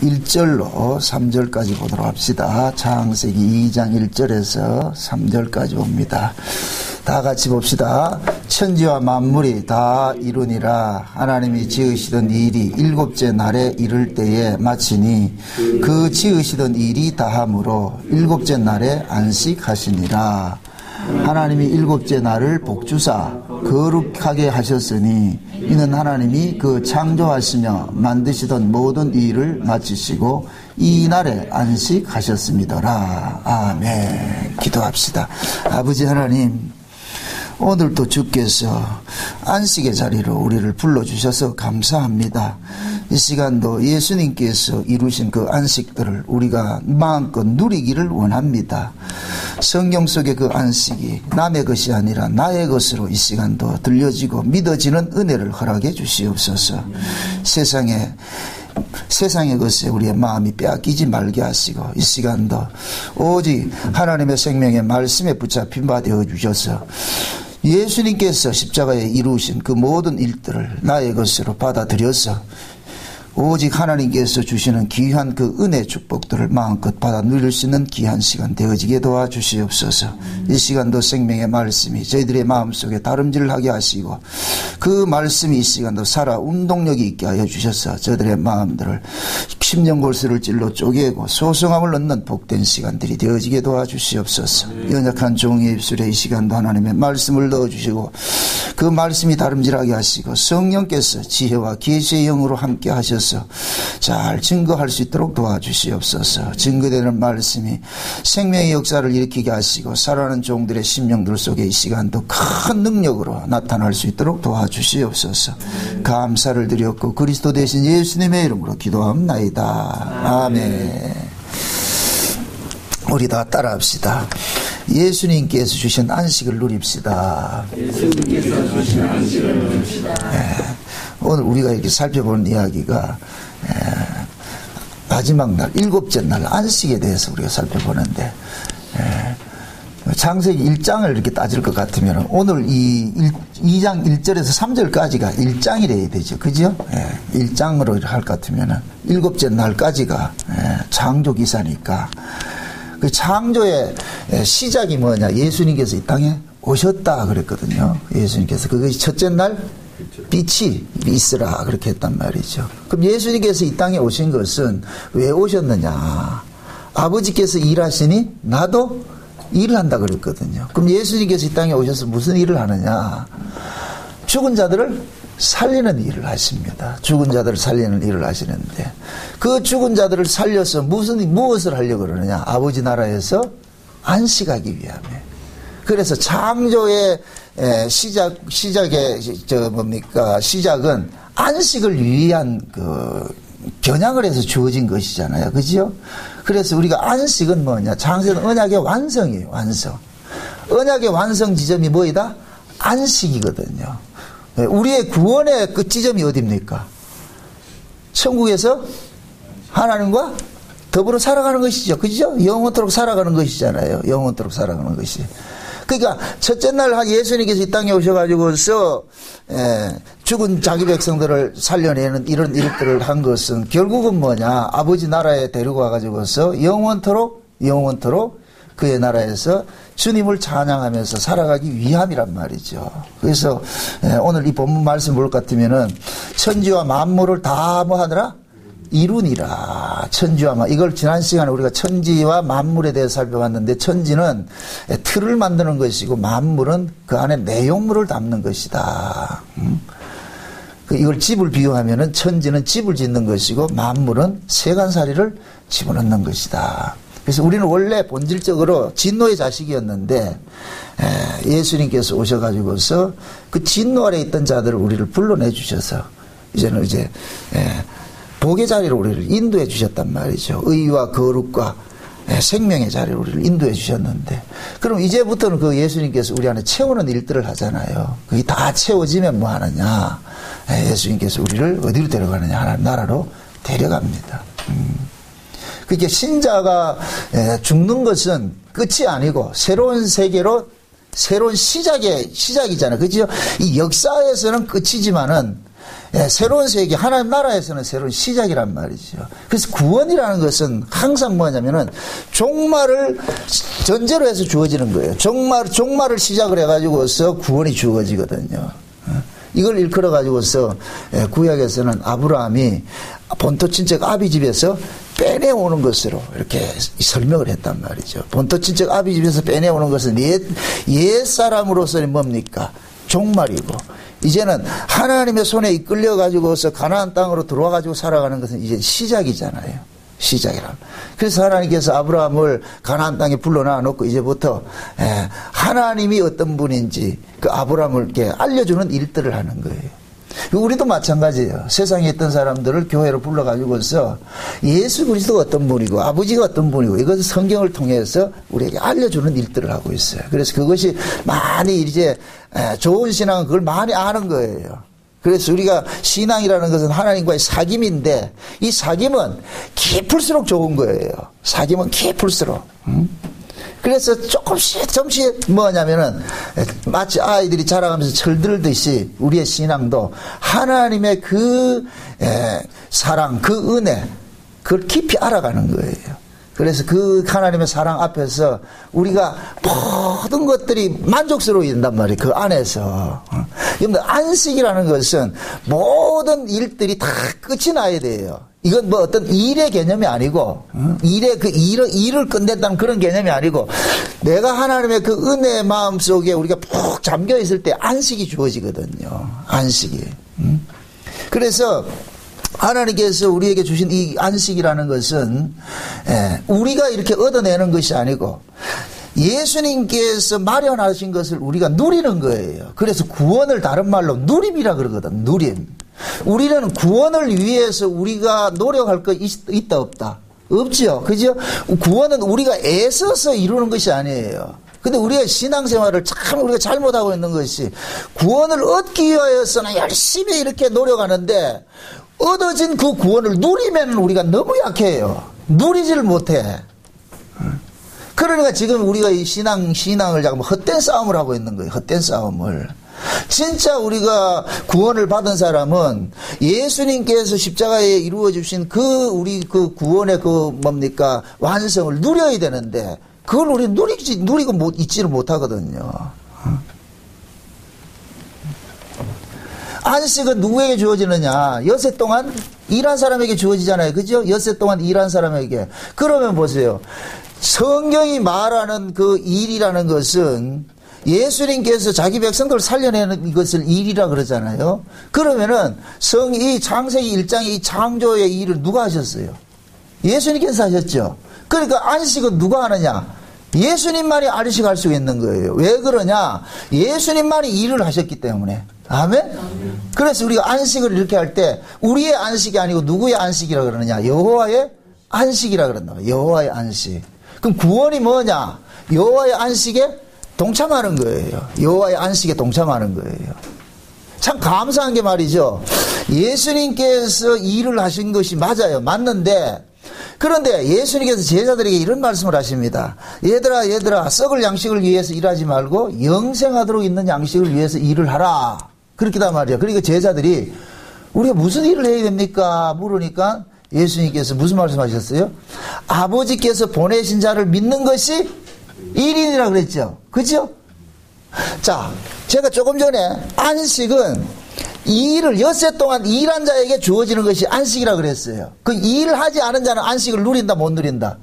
1절로 3절까지 보도록 합시다. 창세기 2장 1절에서 3절까지 봅니다. 다 같이 봅시다. 천지와 만물이 다 이루니라. 하나님이 지으시던 일이 일곱째 날에 이를 때에 마치니 그 지으시던 일이 다함으로 일곱째 날에 안식하시니라. 하나님이 일곱째 날을 복주사 거룩하게 하셨으니 이는 하나님이 그 창조하시며 만드시던 모든 일을 마치시고 이 날에 안식하셨음이더라. 아멘. 기도합시다. 아버지 하나님, 오늘도 주께서 안식의 자리로 우리를 불러주셔서 감사합니다. 이 시간도 예수님께서 이루신 그 안식들을 우리가 마음껏 누리기를 원합니다. 성경 속의 그 안식이 남의 것이 아니라 나의 것으로 이 시간도 들려지고 믿어지는 은혜를 허락해 주시옵소서. 세상의 것에 우리의 마음이 빼앗기지 말게 하시고 이 시간도 오직 하나님의 생명의 말씀에 붙잡힌 바 되어 주셔서 예수님께서 십자가에 이루신 그 모든 일들을 나의 것으로 받아들여서 오직 하나님께서 주시는 귀한 그 은혜 축복들을 마음껏 받아 누릴 수 있는 귀한 시간 되어지게 도와주시옵소서. 이 시간도 생명의 말씀이 저희들의 마음속에 다름질을 하게 하시고 그 말씀이 이 시간도 살아 운동력이 있게 하여 주셔서 저희들의 마음들을 심령골수를 찔러 쪼개고 소성함을 얻는 복된 시간들이 되어지게 도와주시옵소서. 연약한 종의 입술에 이 시간도 하나님의 말씀을 넣어주시고 그 말씀이 다름질하게 하시고 성령께서 지혜와 계시의 영으로 함께 하셔서 잘 증거할 수 있도록 도와주시옵소서. 증거되는 말씀이 생명의 역사를 일으키게 하시고 살아가는 종들의 심령들 속에 이 시간도 큰 능력으로 나타날 수 있도록 도와주시옵소서. 감사를 드렸고 그리스도 대신 예수님의 이름으로 기도합나이다. 아멘. 우리 다 따라합시다. 예수님께서 주신 안식을 누립시다. 예수님께서 주신 안식을 누립시다. 오늘 우리가 이렇게 살펴보는 이야기가 마지막 날, 일곱째 날 안식에 대해서 우리가 살펴보는데 창세기 1장을 이렇게 따질 것 같으면 오늘 이 2장 1절에서 3절까지가 1장이래야 되죠. 그죠? 1장으로 할 것 같으면 일곱째 날까지가 창조기사니까 그 창조의 시작이 뭐냐? 예수님께서 이 땅에 오셨다 그랬거든요. 예수님께서 그것이 첫째 날 빛이 있으라 그렇게 했단 말이죠. 그럼 예수님께서 이 땅에 오신 것은 왜 오셨느냐? 아버지께서 일하시니 나도 일을 한다 그랬거든요. 그럼 예수님께서 이 땅에 오셔서 무슨 일을 하느냐? 죽은 자들을 살리는 일을 하십니다. 죽은 자들을 살리는 일을 하시는데 그 죽은 자들을 살려서 무엇을 하려고 그러느냐? 아버지 나라에서 안식하기 위함에. 그래서 창조의 시작은 안식을 위한 겨냥을 해서 주어진 것이잖아요. 그죠? 그래서 우리가 안식은 뭐냐? 창세는 언약의 완성이에요. 완성. 언약의 완성 지점이 뭐이다? 안식이거든요. 우리의 구원의 끝 지점이 어디입니까? 천국에서 하나님과 더불어 살아가는 것이죠. 그죠? 영원토록 살아가는 것이잖아요. 영원토록 살아가는 것이. 그러니까 첫째 날 예수님께서 이 땅에 오셔가지고서 죽은 자기 백성들을 살려내는 이런 일들을 한 것은 결국은 뭐냐? 아버지 나라에 데리고 와가지고서 영원토록 그의 나라에서 주님을 찬양하면서 살아가기 위함이란 말이죠. 그래서 오늘 이 본문 말씀 볼 것 같으면은 천지와 만물을 다 뭐 하더라? 이루니라. 천지와 이걸 지난 시간에 우리가 천지와 만물에 대해서 살펴봤는데 천지는 틀을 만드는 것이고 만물은 그 안에 내용물을 담는 것이다. 이걸 집을 비유하면은 천지는 집을 짓는 것이고 만물은 세간살이를 집어넣는 것이다. 그래서 우리는 원래 본질적으로 진노의 자식이었는데 예수님께서 오셔가지고서 그 진노 아래 있던 자들을 우리를 불러내 주셔서 이제는 복의 자리로 우리를 인도해 주셨단 말이죠. 의와 거룩과 생명의 자리로 우리를 인도해 주셨는데 그럼 이제부터는 그 예수님께서 우리 안에 채우는 일들을 하잖아요. 그게 다 채워지면 뭐 하느냐? 예수님께서 우리를 어디로 데려가느냐? 하나님 나라로 데려갑니다. 그러니까 신자가 죽는 것은 끝이 아니고 새로운 세계로 새로운 시작이잖아요. 그죠? 이 역사에서는 끝이지만은 새로운 세계, 하나님 나라에서는 새로운 시작이란 말이죠. 그래서 구원이라는 것은 항상 뭐냐면은 종말을 전제로 해서 주어지는 거예요. 종말을 시작을 해가지고서 구원이 주어지거든요. 이걸 일컬어 가지고서 구약에서는 아브라함이 본토 친척 아비 집에서 빼내오는 것으로 이렇게 설명을 했단 말이죠. 본토 친척 아비 집에서 빼내오는 것은 옛 사람으로서는 뭡니까? 종말이고, 이제는 하나님의 손에 이끌려 가지고서 가나안 땅으로 들어와 가지고 살아가는 것은 이제 시작이잖아요. 시작이라. 그래서 하나님께서 아브라함을 가나안 땅에 불러놔 놓고 이제부터 하나님이 어떤 분인지 그 아브라함을 이렇게 알려주는 일들을 하는 거예요. 우리도 마찬가지예요. 세상에 있던 사람들을 교회로 불러가지고서 예수 그리스도가 어떤 분이고 아버지가 어떤 분이고 이것을 성경을 통해서 우리에게 알려주는 일들을 하고 있어요. 그래서 그것이 많이 이제 좋은 신앙은 그걸 많이 아는 거예요. 그래서 우리가 신앙이라는 것은 하나님과의 사귐인데 이 사귐은 깊을수록 좋은 거예요. 사귐은 깊을수록. 그래서 조금씩 뭐냐면은 마치 아이들이 자라가면서 철들듯이 우리의 신앙도 하나님의 그 사랑, 그 은혜, 그걸 깊이 알아가는 거예요. 그래서 그 하나님의 사랑 앞에서 우리가 모든 것들이 만족스러워진단 말이에요. 그 안에서. 여러분들, 안식이라는 것은 모든 일들이 다 끝이 나야 돼요. 이건 뭐 어떤 일의 개념이 아니고, 일을 끝냈다는 그런 개념이 아니고, 내가 하나님의 그 은혜의 마음 속에 우리가 푹 잠겨 있을 때 안식이 주어지거든요. 안식이. 그래서 하나님께서 우리에게 주신 이 안식이라는 것은 우리가 이렇게 얻어내는 것이 아니고 예수님께서 마련하신 것을 우리가 누리는 거예요. 그래서 구원을 다른 말로 누림이라 그러거든. 누림. 우리는 구원을 위해서 우리가 노력할 거 있다 없다? 없죠. 그죠? 구원은 우리가 애써서 이루는 것이 아니에요. 근데 우리가 신앙생활을 참 우리가 잘못하고 있는 것이 구원을 얻기 위하여서는 열심히 이렇게 노력하는데 얻어진 그 구원을 누리면 우리가 너무 약해요. 누리지를 못해. 그러니까 지금 우리가 이 신앙을 잠깐 헛된 싸움을 하고 있는 거예요. 헛된 싸움을. 진짜 우리가 구원을 받은 사람은 예수님께서 십자가에 이루어 주신 우리 구원의 뭡니까? 완성을 누려야 되는데 그걸 우리 누리고 있지를 못하거든요. 안식은 누구에게 주어지느냐? 엿새 동안 일한 사람에게 주어지잖아요. 그죠? 엿새 동안 일한 사람에게. 그러면 보세요. 성경이 말하는 그 일이라는 것은 예수님께서 자기 백성들을 살려내는 것을 일이라 그러잖아요. 그러면은 이 창세기 1장의 이 창조의 일을 누가 하셨어요? 예수님께서 하셨죠. 그러니까 안식은 누가 하느냐? 예수님만이 안식할 수 있는 거예요. 왜 그러냐? 예수님만이 일을 하셨기 때문에. 아멘? 그래서 우리가 안식을 이렇게 할 때 우리의 안식이 아니고 누구의 안식이라 그러느냐? 여호와의 안식이라 그런다. 여호와의 안식. 그럼 구원이 뭐냐? 여호와의 안식에 동참하는 거예요. 여호와의 안식에 동참하는 거예요. 참 감사한 게 말이죠. 예수님께서 일을 하신 것이 맞아요. 맞는데 그런데 예수님께서 제자들에게 이런 말씀을 하십니다. 얘들아 썩을 양식을 위해서 일하지 말고 영생하도록 있는 양식을 위해서 일을 하라. 그렇게단 말이에요. 그러니까 제자들이 우리가 무슨 일을 해야 됩니까? 물으니까 예수님께서 무슨 말씀하셨어요? 아버지께서 보내신 자를 믿는 것이 일인이라 그랬죠. 그죠? 자, 제가 조금 전에 안식은 이 일을 엿새 동안 일한 자에게 주어지는 것이 안식이라 그랬어요. 그 일을 하지 않은 자는 안식을 누린다, 못 누린다?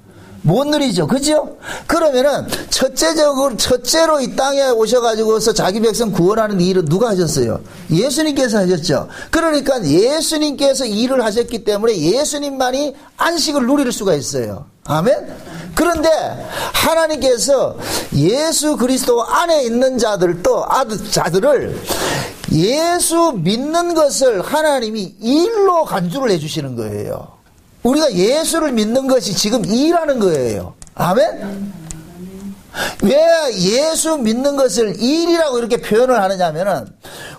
못 누리죠. 그죠? 그러면은 첫째로 이 땅에 오셔가지고서 자기 백성 구원하는 일은 누가 하셨어요? 예수님께서 하셨죠. 그러니까 예수님께서 일을 하셨기 때문에 예수님만이 안식을 누릴 수가 있어요. 아멘? 그런데 하나님께서 예수 그리스도 안에 있는 자들을 예수 믿는 것을 하나님이 일로 간주를 해주시는 거예요. 우리가 예수를 믿는 것이 지금 일하는 거예요. 아멘? 왜 예수 믿는 것을 일이라고 이렇게 표현을 하느냐면은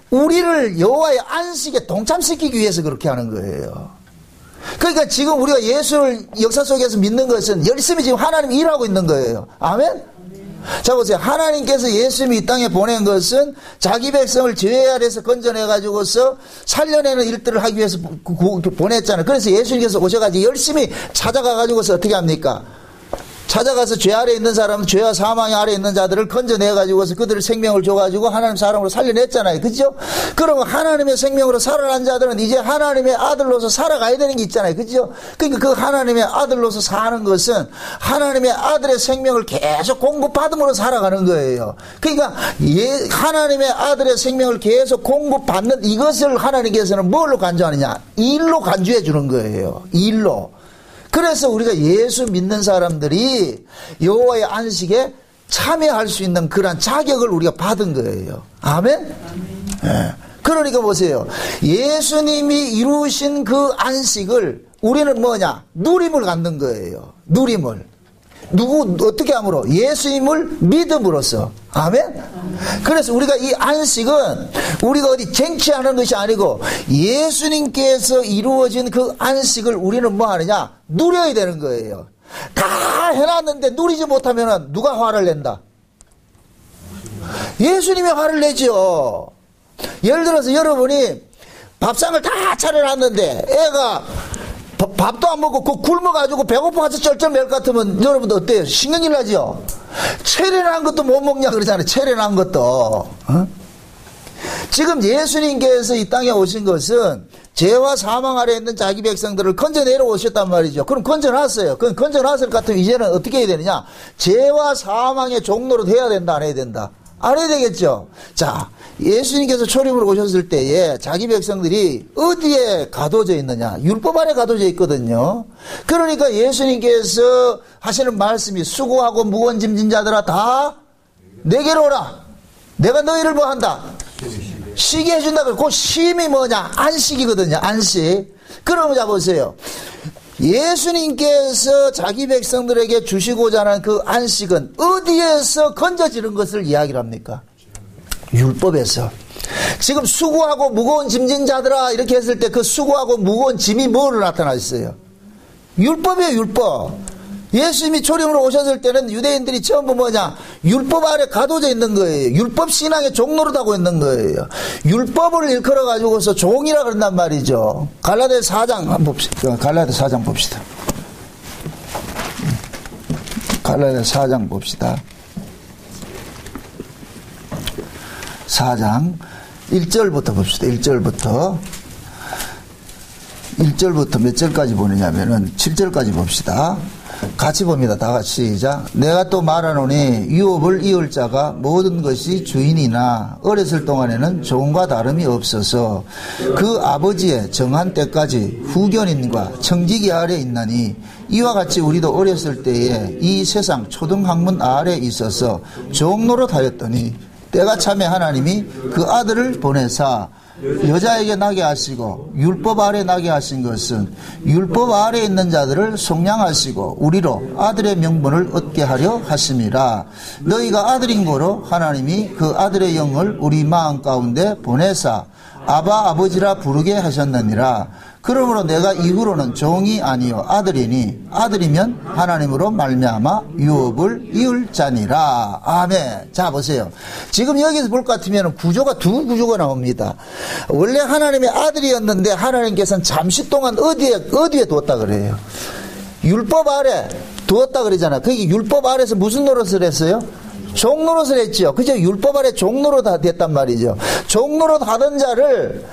우리를 여호와의 안식에 동참시키기 위해서 그렇게 하는 거예요. 그러니까 지금 우리가 예수를 역사 속에서 믿는 것은 열심히 지금 하나님 일하고 있는 거예요. 아멘? 자 보세요. 하나님께서 예수님이 이 땅에 보낸 것은 자기 백성을 죄 아래에서 건져내가지고서 살려내는 일들을 하기 위해서 보냈잖아요. 그래서 예수님께서 오셔가지고 열심히 찾아가가지고서 어떻게 합니까? 찾아가서 죄 아래 있는 사람은 죄와 사망 아래 있는 자들을 건져내가지고서 그들을 생명을 줘가지고 하나님 사람으로 살려냈잖아요. 그죠? 그러면 하나님의 생명으로 살아난 자들은 이제 하나님의 아들로서 살아가야 되는 게 있잖아요. 그죠? 그러니까 그 하나님의 아들로서 사는 것은 하나님의 아들의 생명을 계속 공급받음으로 살아가는 거예요. 그러니까 하나님의 아들의 생명을 계속 공급받는 이것을 하나님께서는 뭘로 간주하느냐? 일로 간주해 주는 거예요. 일로. 그래서 우리가 예수 믿는 사람들이 여호와의 안식에 참여할 수 있는 그런 자격을 우리가 받은 거예요. 아멘? 네. 그러니까 보세요. 예수님이 이루신 그 안식을 우리는 뭐냐? 누림을 갖는 거예요. 누림을. 어떻게 함으로? 예수님을 믿음으로써. 아멘? 그래서 우리가 이 안식은 우리가 어디 쟁취하는 것이 아니고 예수님께서 이루어진 그 안식을 우리는 뭐 하느냐? 누려야 되는 거예요. 다 해놨는데 누리지 못하면 누가 화를 낸다? 예수님이 화를 내죠. 예를 들어서 여러분이 밥상을 다 차려놨는데 애가 밥도 안 먹고 그 굶어가지고 배고파서 쩔쩔맬 것 같으면 여러분들 어때요? 신경질 나죠? 체련한 것도 못 먹냐 그러잖아요. 체련한 것도. 어? 지금 예수님께서 이 땅에 오신 것은 죄와 사망 아래 있는 자기 백성들을 건져내려 오셨단 말이죠. 그럼 건져놨어요. 그럼 건져놨을 것 같으면 이제는 어떻게 해야 되느냐? 죄와 사망의 종로로 돼야 된다, 안 해야 된다? 안 해야 되겠죠. 자, 예수님께서 초림으로 오셨을 때에 자기 백성들이 어디에 가둬져 있느냐? 율법 아래 가둬져 있거든요. 그러니까 예수님께서 하시는 말씀이 수고하고 무거운 짐진 자들아 다 내게로 오라. 내가 너희를 뭐 한다? 쉬게 해준다. 그 쉼이 뭐냐? 안식이거든요. 안식. 그러면 자 보세요. 예수님께서 자기 백성들에게 주시고자 하는 그 안식은 어디에서 건져지는 것을 이야기를 합니까? 율법에서. 지금 수고하고 무거운 짐진 자들아 이렇게 했을 때 그 수고하고 무거운 짐이 뭐로 나타나 있어요? 율법이에요. 율법. 예수님이 초림으로 오셨을 때는 유대인들이 전부 뭐냐? 율법 아래 가둬져 있는 거예요. 율법 신앙의 종노릇 하고 있는 거예요. 율법을 일컬어 가지고서 종이라 그런단 말이죠. 갈라디아서 4장 한번 봅시다. 갈라디아서 4장 봅시다. 갈라디아서 4장 봅시다. 4장 1절부터 봅시다. 1절부터 몇 절까지 보느냐면은 7절까지 봅시다. 같이 봅니다. 다 같이 시작. 내가 또 말하노니 유업을 이을 자가 모든 것이 주인이나 어렸을 동안에는 종과 다름이 없어서 그 아버지의 정한 때까지 후견인과 청지기 아래 있나니 이와 같이 우리도 어렸을 때에 이 세상 초등학문 아래 있어서 종노릇 하였더니 때가 참에 하나님이 그 아들을 보내사 여자에게 나게 하시고 율법 아래 나게 하신 것은 율법 아래 있는 자들을 속량하시고 우리로 아들의 명분을 얻게 하려 하심이라. 너희가 아들인 거로 하나님이 그 아들의 영을 우리 마음 가운데 보내사 아바 아버지라 부르게 하셨느니라. 그러므로 내가 이후로는 종이 아니요 아들이니 아들이면 하나님으로 말미암아 유업을 이을 자니라. 아멘. 자 보세요. 지금 여기서 볼 것 같으면 구조가 두 구조가 나옵니다. 원래 하나님의 아들이었는데 하나님께서는 잠시 동안 어디에 두었다 그래요? 율법 아래 두었다 그러잖아. 그게 율법 아래서 무슨 노릇을 했어요? 종노릇을 했죠. 그죠? 율법 아래 종노릇 됐단 말이죠. 종노릇 하던 자를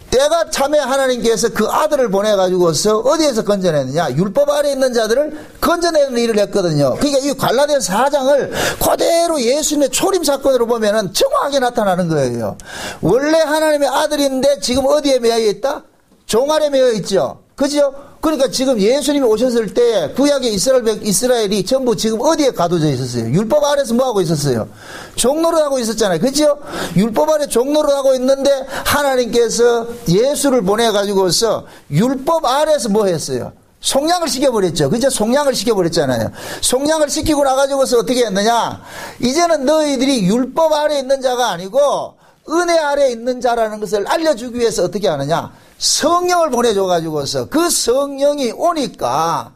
때가 참에 하나님께서 그 아들을 보내가지고서 어디에서 건져내느냐? 율법 아래 있는 자들을 건져내는 일을 했거든요. 그러니까 이 갈라디아서 4장을 그대로 예수님의 초림 사건으로 보면은 정확하게 나타나는 거예요. 원래 하나님의 아들인데 지금 어디에 매여 있다? 종 아래 매여 있죠. 그죠? 그러니까 지금 예수님이 오셨을 때 구약의 이스라엘이 전부 지금 어디에 가둬져 있었어요? 율법 아래서 뭐 하고 있었어요? 종노릇 하고 있었잖아요. 그죠? 율법 아래 종노릇 하고 있는데 하나님께서 예수를 보내가지고서 율법 아래서 뭐 했어요? 속량을 시켜버렸죠. 그죠? 속량을 시켜버렸잖아요. 속량을 시키고 나가지고서 어떻게 했느냐? 이제는 너희들이 율법 아래 있는 자가 아니고 은혜 아래 있는 자라는 것을 알려주기 위해서 어떻게 하느냐? 성령을 보내줘가지고서 그 성령이 오니까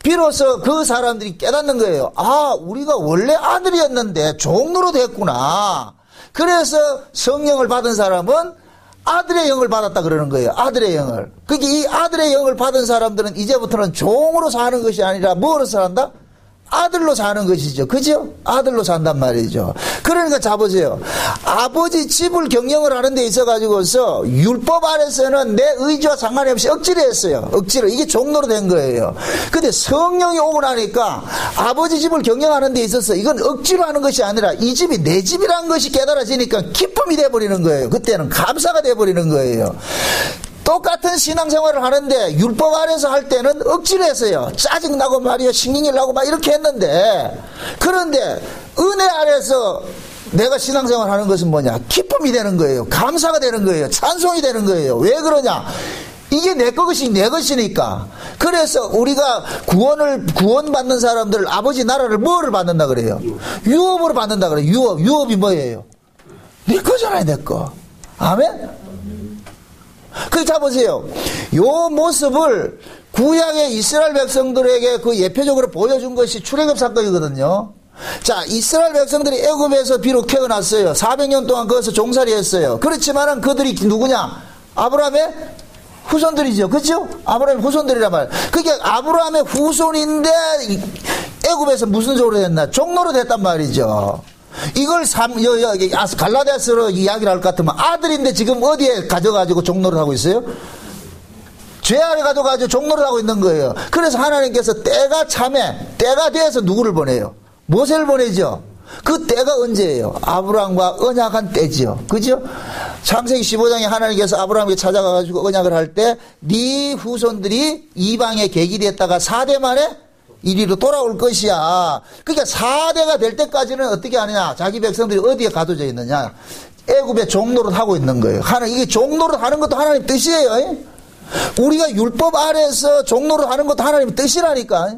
비로소 그 사람들이 깨닫는 거예요. 아, 우리가 원래 아들이었는데 종로로 됐구나. 그래서 성령을 받은 사람은 아들의 영을 받았다 그러는 거예요. 아들의 영을. 그러니까 이 아들의 영을 받은 사람들은 이제부터는 종으로 사는 것이 아니라 뭐로 산다? 아들로 사는 것이죠. 그죠? 아들로 산단 말이죠. 그러니까 자보세요. 아버지 집을 경영을 하는 데 있어가지고서 율법 아래서는 내 의지와 상관이 없이 억지로 했어요. 억지로. 이게 종로로 된 거예요. 근데 성령이 오고 나니까 아버지 집을 경영하는 데 있어서 이건 억지로 하는 것이 아니라 이 집이 내 집이라는 것이 깨달아지니까 기쁨이 돼버리는 거예요. 그때는 감사가 돼버리는 거예요. 똑같은 신앙생활을 하는데 율법 아래서 할 때는 억지로 했어요. 짜증나고 말이야 신경이 나고 막 이렇게 했는데, 그런데 은혜 아래서 내가 신앙생활 하는 것은 뭐냐? 기쁨이 되는 거예요. 감사가 되는 거예요. 찬송이 되는 거예요. 왜 그러냐? 이게 내 것이 내 것이니까. 그래서 우리가 구원받는 사람들 아버지 나라를 뭐를 받는다 그래요? 유업으로 받는다 그래요. 유업이 뭐예요? 내 거잖아요. 내 거. 아멘? 그렇게 보세요. 요 모습을 구약의 이스라엘 백성들에게 그 예표적으로 보여준 것이 출애굽 사건이거든요. 자, 이스라엘 백성들이 애굽에서 비록 태어났어요. 400년 동안 거기서 종살이 했어요. 그렇지만은 그들이 누구냐? 아브라함의 후손들이죠. 그렇죠? 아브라함의 후손들이란 말이에요. 그게 아브라함의 후손인데 애굽에서 무슨 소리 했나? 종로로 됐단 말이죠. 이걸 갈라디아서로 이야기를 할 것 같으면 아들인데 지금 어디에 가져가지고 종로를 하고 있어요? 죄 아래 가져가지고 종로를 하고 있는 거예요. 그래서 하나님께서 때가 돼서 누구를 보내요? 모세를 보내죠. 그 때가 언제예요? 아브라함과 언약한 때지요. 그죠? 창세기 15장에 하나님께서 아브라함에게 찾아가가지고 언약을 할 때 네 후손들이 이방의 객이 됐다가 4대 만에 이리로 돌아올 것이야. 그러니까 4대가 될 때까지는 어떻게 하느냐? 자기 백성들이 어디에 가둬져 있느냐? 애굽의 종노릇 하고 있는 거예요. 이게 종노릇 하는 것도 하나님 뜻이에요. 우리가 율법 아래에서 종노릇 하는 것도 하나님 뜻이라니까.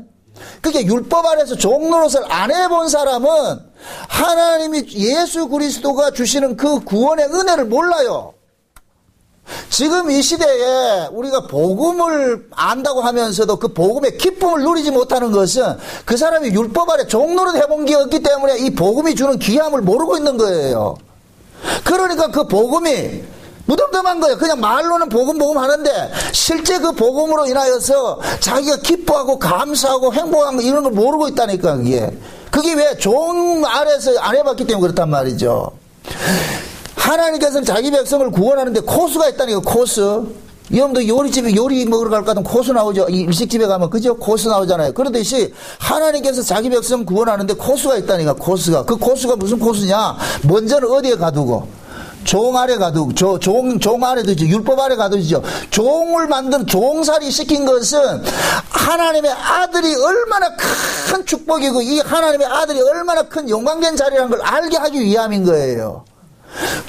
그러니까 율법 아래에서 종노릇을 안 해본 사람은 하나님이 예수 그리스도가 주시는 그 구원의 은혜를 몰라요. 지금 이 시대에 우리가 복음을 안다고 하면서도 그 복음의 기쁨을 누리지 못하는 것은 그 사람이 율법 아래 종노릇 해본 게 없기 때문에 이 복음이 주는 귀함을 모르고 있는 거예요. 그러니까 그 복음이 무덤덤한 거예요. 그냥 말로는 복음 하는데 실제 그 복음으로 인하여서 자기가 기뻐하고 감사하고 행복한 거 이런 걸 모르고 있다니까. 그게 왜 종 아래서 안 해봤기 때문에 그렇단 말이죠. 하나님께서는 자기 백성을 구원하는데 코스가 있다니까. 코스. 여러분도 요리집에 요리 먹으러 갈까 하면 코스 나오죠. 일식집에 가면 그죠? 코스 나오잖아요. 그런듯이 하나님께서 자기 백성 구원하는데 코스가 있다니까. 코스가. 그 코스가 무슨 코스냐? 먼저는 어디에 가두고? 종 아래 가두고, 종 아래 두죠. 율법 아래 가두죠. 종을 만든 종살이 시킨 것은 하나님의 아들이 얼마나 큰 축복이고 이 하나님의 아들이 얼마나 큰 영광된 자리라는 걸 알게 하기 위함인 거예요.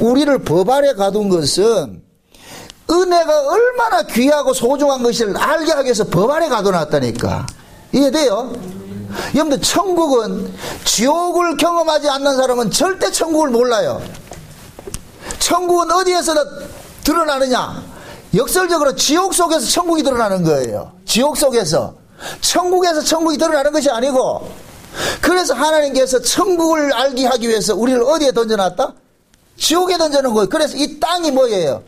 우리를 법 아래 가둔 것은 은혜가 얼마나 귀하고 소중한 것을 알게 하기 위해서 법 아래 가둬놨다니까. 이해돼요? 여러분들 천국은 지옥을 경험하지 않는 사람은 절대 천국을 몰라요. 천국은 어디에서 드러나느냐? 역설적으로 지옥 속에서 천국이 드러나는 거예요. 지옥 속에서. 천국에서 천국이 드러나는 것이 아니고, 그래서 하나님께서 천국을 알게 하기 위해서 우리를 어디에 던져놨다? 지옥에 던져놓은 거예요. 그래서 이 땅이 뭐예요?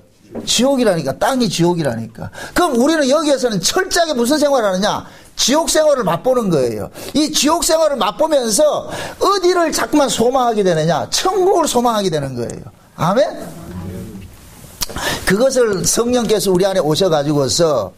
지옥이라니까. 땅이 지옥이라니까. 그럼 우리는 여기에서는 철저하게 무슨 생활을 하느냐? 지옥 생활을 맛보는 거예요. 이 지옥 생활을 맛보면서 어디를 자꾸만 소망하게 되느냐? 천국을 소망하게 되는 거예요. 아멘? 그것을 성령께서 우리 안에 오셔가지고서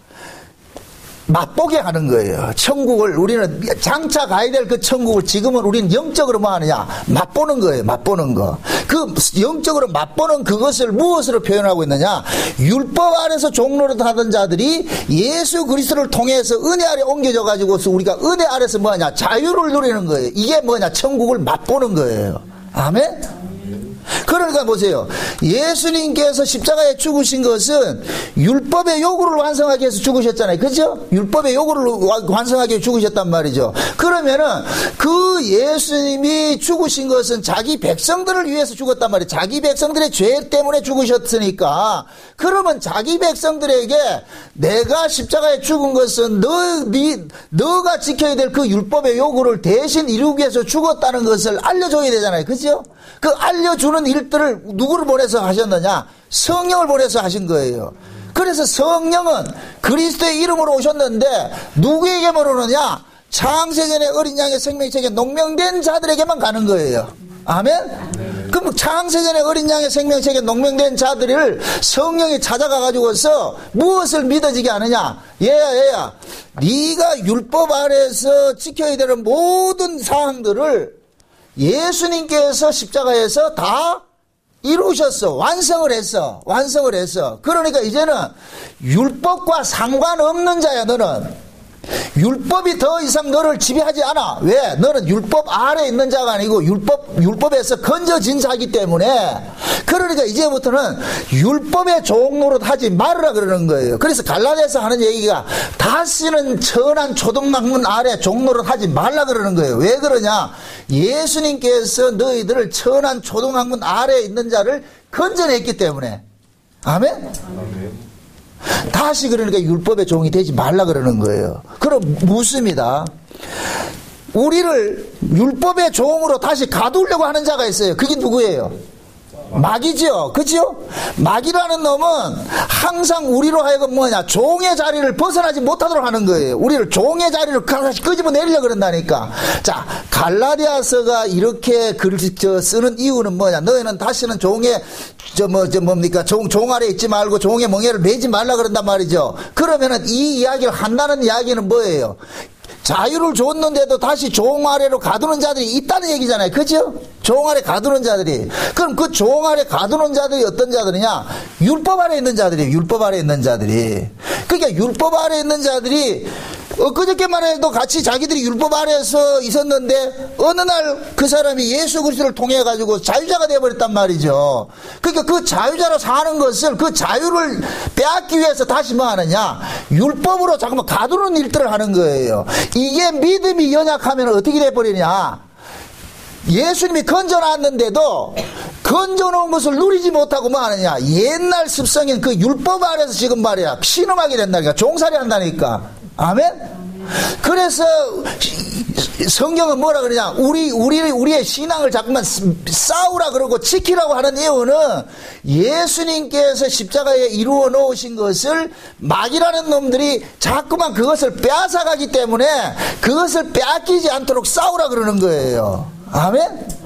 맛보게 하는 거예요. 천국을 우리는 장차 가야 될 그 천국을 지금은 우리는 영적으로 뭐 하느냐? 맛보는 거예요. 맛보는 거. 그 영적으로 맛보는 그것을 무엇으로 표현하고 있느냐? 율법 아래서 종노릇 하던 자들이 예수 그리스도를 통해서 은혜 아래 옮겨져 가지고서 우리가 은혜 아래서 뭐 하냐? 자유를 누리는 거예요. 이게 뭐냐? 천국을 맛보는 거예요. 아멘? 그러니까 보세요. 예수님께서 십자가에 죽으신 것은 율법의 요구를 완성하기 위해서 죽으셨잖아요. 그죠? 율법의 요구를 완성하기 위해 죽으셨단 말이죠. 그러면은 그 예수님이 죽으신 것은 자기 백성들을 위해서 죽었단 말이에요. 자기 백성들의 죄 때문에 죽으셨으니까, 그러면 자기 백성들에게 내가 십자가에 죽은 것은 너가 지켜야 될 그 율법의 요구를 대신 이루기 위해서 죽었다는 것을 알려줘야 되잖아요. 그죠? 그 알려주는 일들을 누구를 보내서 하셨느냐? 성령을 보내서 하신 거예요. 그래서 성령은 그리스도의 이름으로 오셨는데 누구에게만 오느냐? 창세전의 어린 양의 생명책에 농명된 자들에게만 가는 거예요. 아멘? 그럼 창세전의 어린 양의 생명책에 농명된 자들을 성령이 찾아가가지고서 무엇을 믿어지게 하느냐? 얘야 네가 율법 아래에서 지켜야 되는 모든 사항들을 예수님께서 십자가에서 다 이루셨어. 완성을 했어. 그러니까 이제는 율법과 상관없는 자야. 너는 율법이 더 이상 너를 지배하지 않아. 왜? 너는 율법 아래에 있는 자가 아니고 율법에서 건져진 자이기 때문에. 그러니까 이제부터는 율법의 종노릇 하지 말으라 그러는 거예요. 그래서 갈라디아서 하는 얘기가 다시는 천한 초등학문 아래 종노릇 하지 말라 그러는 거예요. 왜 그러냐? 예수님께서 너희들을 천한 초등학문 아래에 있는 자를 건져냈기 때문에. 아멘? 다시 그러니까 율법의 종이 되지 말라 그러는 거예요. 그럼 묻습니다. 우리를 율법의 종으로 다시 가두려고 하는 자가 있어요. 그게 누구예요? 마귀죠. 그죠? 마귀라는 놈은 항상 우리로 하여금 종의 자리를 벗어나지 못하도록 하는 거예요. 우리를 종의 자리를 다시 끄집어내려고 그런다니까. 자, 갈라디아서가 이렇게 글을 쓰는 이유는 뭐냐? 너희는 다시는 종의 종 아래 있지 말고 종의 멍에를 매지 말라 그런단 말이죠. 그러면은 이 이야기를 한다는 이야기는 뭐예요? 자유를 줬는데도 다시 종 아래로 가두는 자들이 있다는 얘기잖아요. 그죠? 종 아래 가두는 자들이. 그럼 그 종 아래 가두는 자들이 어떤 자들이냐? 율법 아래 있는 자들이에요. 율법 아래 있는 자들이. 그러니까 율법 아래 있는 자들이 엊그저께만 해도 같이 자기들이 율법 아래에서 있었는데 어느 날 그 사람이 예수 그리스도를 통해 가지고 자유자가 되어버렸단 말이죠. 그러니까 그 자유자로 사는 것을, 그 자유를 빼앗기 위해서 다시 뭐 하느냐? 율법으로 잠깐만 가두는 일들을 하는 거예요. 이게 믿음이 연약하면 어떻게 돼버리냐? 예수님이 건져놨는데도 건져놓은 것을 누리지 못하고 뭐 하느냐? 옛날 습성인 그 율법 아래서 지금 말이야 신음하게 된다니까. 종살이 한다니까. 아멘? 그래서 성경은 뭐라 그러냐? 우리의 신앙을 자꾸만 싸우라 그러고 지키라고 하는 이유는 예수님께서 십자가에 이루어 놓으신 것을 마귀라는 놈들이 자꾸만 그것을 빼앗아가기 때문에 그것을 빼앗기지 않도록 싸우라 그러는 거예요. 아멘?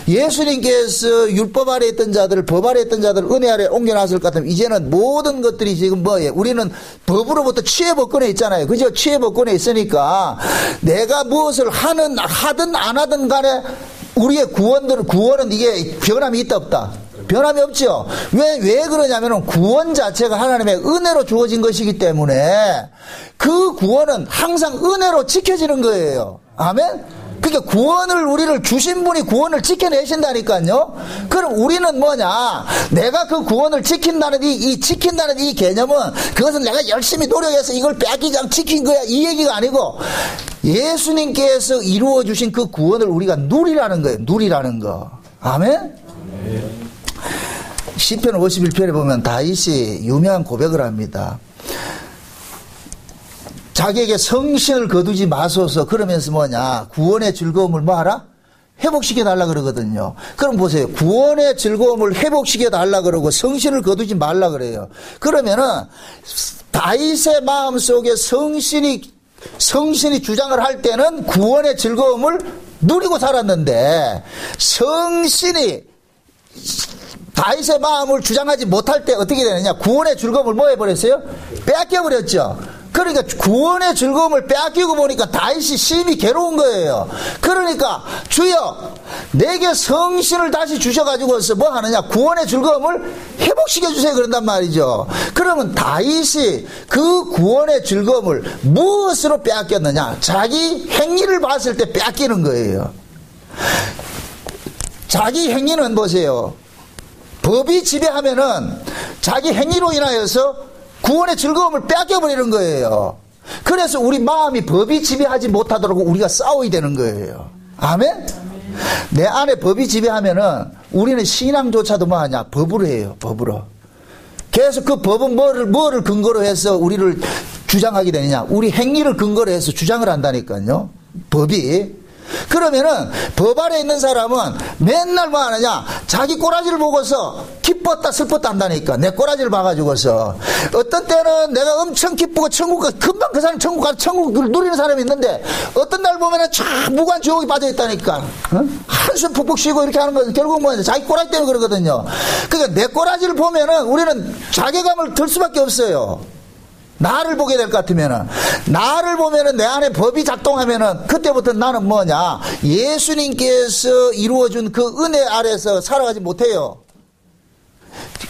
예수님께서 율법 아래 있던 자들을, 법 아래 있던 자들을 은혜 아래 옮겨놨을 것 같으면 이제는 모든 것들이 지금 뭐예요? 우리는 법으로부터 치해법권에 있잖아요. 그죠? 치해법권에 있으니까 내가 무엇을 하든 안 하든 간에 우리의 구원은 이게 변함이 있다 없다? 변함이 없죠. 왜 그러냐면 구원 자체가 하나님의 은혜로 주어진 것이기 때문에 그 구원은 항상 은혜로 지켜지는 거예요. 아멘? 그러니까 구원을 우리를 주신 분이 구원을 지켜내신다니까요. 그럼 우리는 뭐냐? 내가 그 구원을 지킨다는 지킨다는 이 개념은 그것은 내가 열심히 노력해서 이걸 빼앗기지 않고 지킨 거야 이 얘기가 아니고 예수님께서 이루어 주신 그 구원을 우리가 누리라는 거예요. 누리라는 거. 아멘? 시편 51편에 보면 다윗이 유명한 고백을 합니다. 자기에게 성신을 거두지 마소서. 그러면서 뭐냐? 구원의 즐거움을 뭐하라? 회복시켜 달라 그러거든요. 그럼 보세요. 구원의 즐거움을 회복시켜 달라 그러고 성신을 거두지 말라 그래요. 그러면은 다윗의 마음속에 성신이 주장을 할 때는 구원의 즐거움을 누리고 살았는데 성신이 다윗의 마음을 주장하지 못할 때 어떻게 되느냐? 구원의 즐거움을 뭐 해버렸어요? 빼앗겨버렸죠. 그러니까 구원의 즐거움을 빼앗기고 보니까 다윗이 심히 괴로운 거예요. 그러니까 주여 내게 성신을 다시 주셔가지고서 뭐 하느냐? 구원의 즐거움을 회복시켜 주세요 그런단 말이죠. 그러면 다윗이 그 구원의 즐거움을 무엇으로 빼앗겼느냐? 자기 행위를 봤을 때 빼앗기는 거예요. 자기 행위는 보세요. 법이 지배하면은 자기 행위로 인하여서 구원의 즐거움을 뺏겨버리는 거예요. 그래서 우리 마음이 법이 지배하지 못하도록 우리가 싸워야 되는 거예요. 아멘? 내 안에 법이 지배하면은 우리는 신앙조차도 뭐 하냐? 법으로 해요. 법으로. 그래서 그 법은 뭐를 근거로 해서 우리를 주장하게 되느냐? 우리 행위를 근거로 해서 주장을 한다니까요. 법이. 그러면은 법 아래 있는 사람은 맨날 뭐 하느냐? 자기 꼬라지를 보고서 기뻤다 슬펐다 한다니까. 내 꼬라지를 봐가지고서. 어떤 때는 내가 엄청 기쁘고 금방 그 사람 천국 가서 천국을 누리는 사람이 있는데 어떤 날 보면은 참 무관 지옥에 빠져있다니까. 어? 한숨 푹푹 쉬고 이렇게 하는 건 결국 뭐냐? 자기 꼬라지 때문에 그러거든요. 그러니까 내 꼬라지를 보면은 우리는 자괴감을 들 수밖에 없어요. 나를 보게 될 것 같으면은, 나를 보면은 내 안에 법이 작동하면은 그때부터 나는 뭐냐? 예수님께서 이루어준 그 은혜 아래서 살아가지 못해요.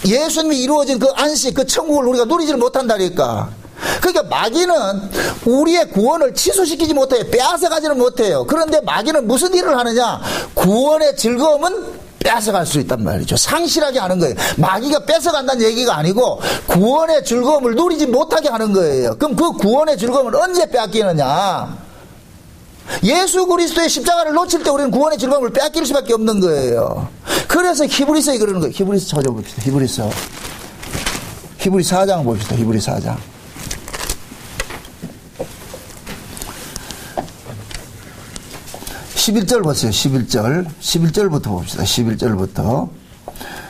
예수님이 이루어진 그 안식, 그 천국을 우리가 누리지를 못한다니까. 그러니까 마귀는 우리의 구원을 취소시키지 못해요. 빼앗아가지는 못해요. 그런데 마귀는 무슨 일을 하느냐? 구원의 즐거움은 뺏어갈 수 있단 말이죠. 상실하게 하는 거예요. 마귀가 뺏어간다는 얘기가 아니고 구원의 즐거움을 누리지 못하게 하는 거예요. 그럼 그 구원의 즐거움을 언제 뺏기느냐? 예수 그리스도의 십자가를 놓칠 때 우리는 구원의 즐거움을 뺏길 수밖에 없는 거예요. 그래서 히브리서에 그러는 거예요. 히브리서 찾아봅시다. 히브리서 4장 봅시다. 히브리 4장. 11절 보세요. 11절부터 봅시다. 11절부터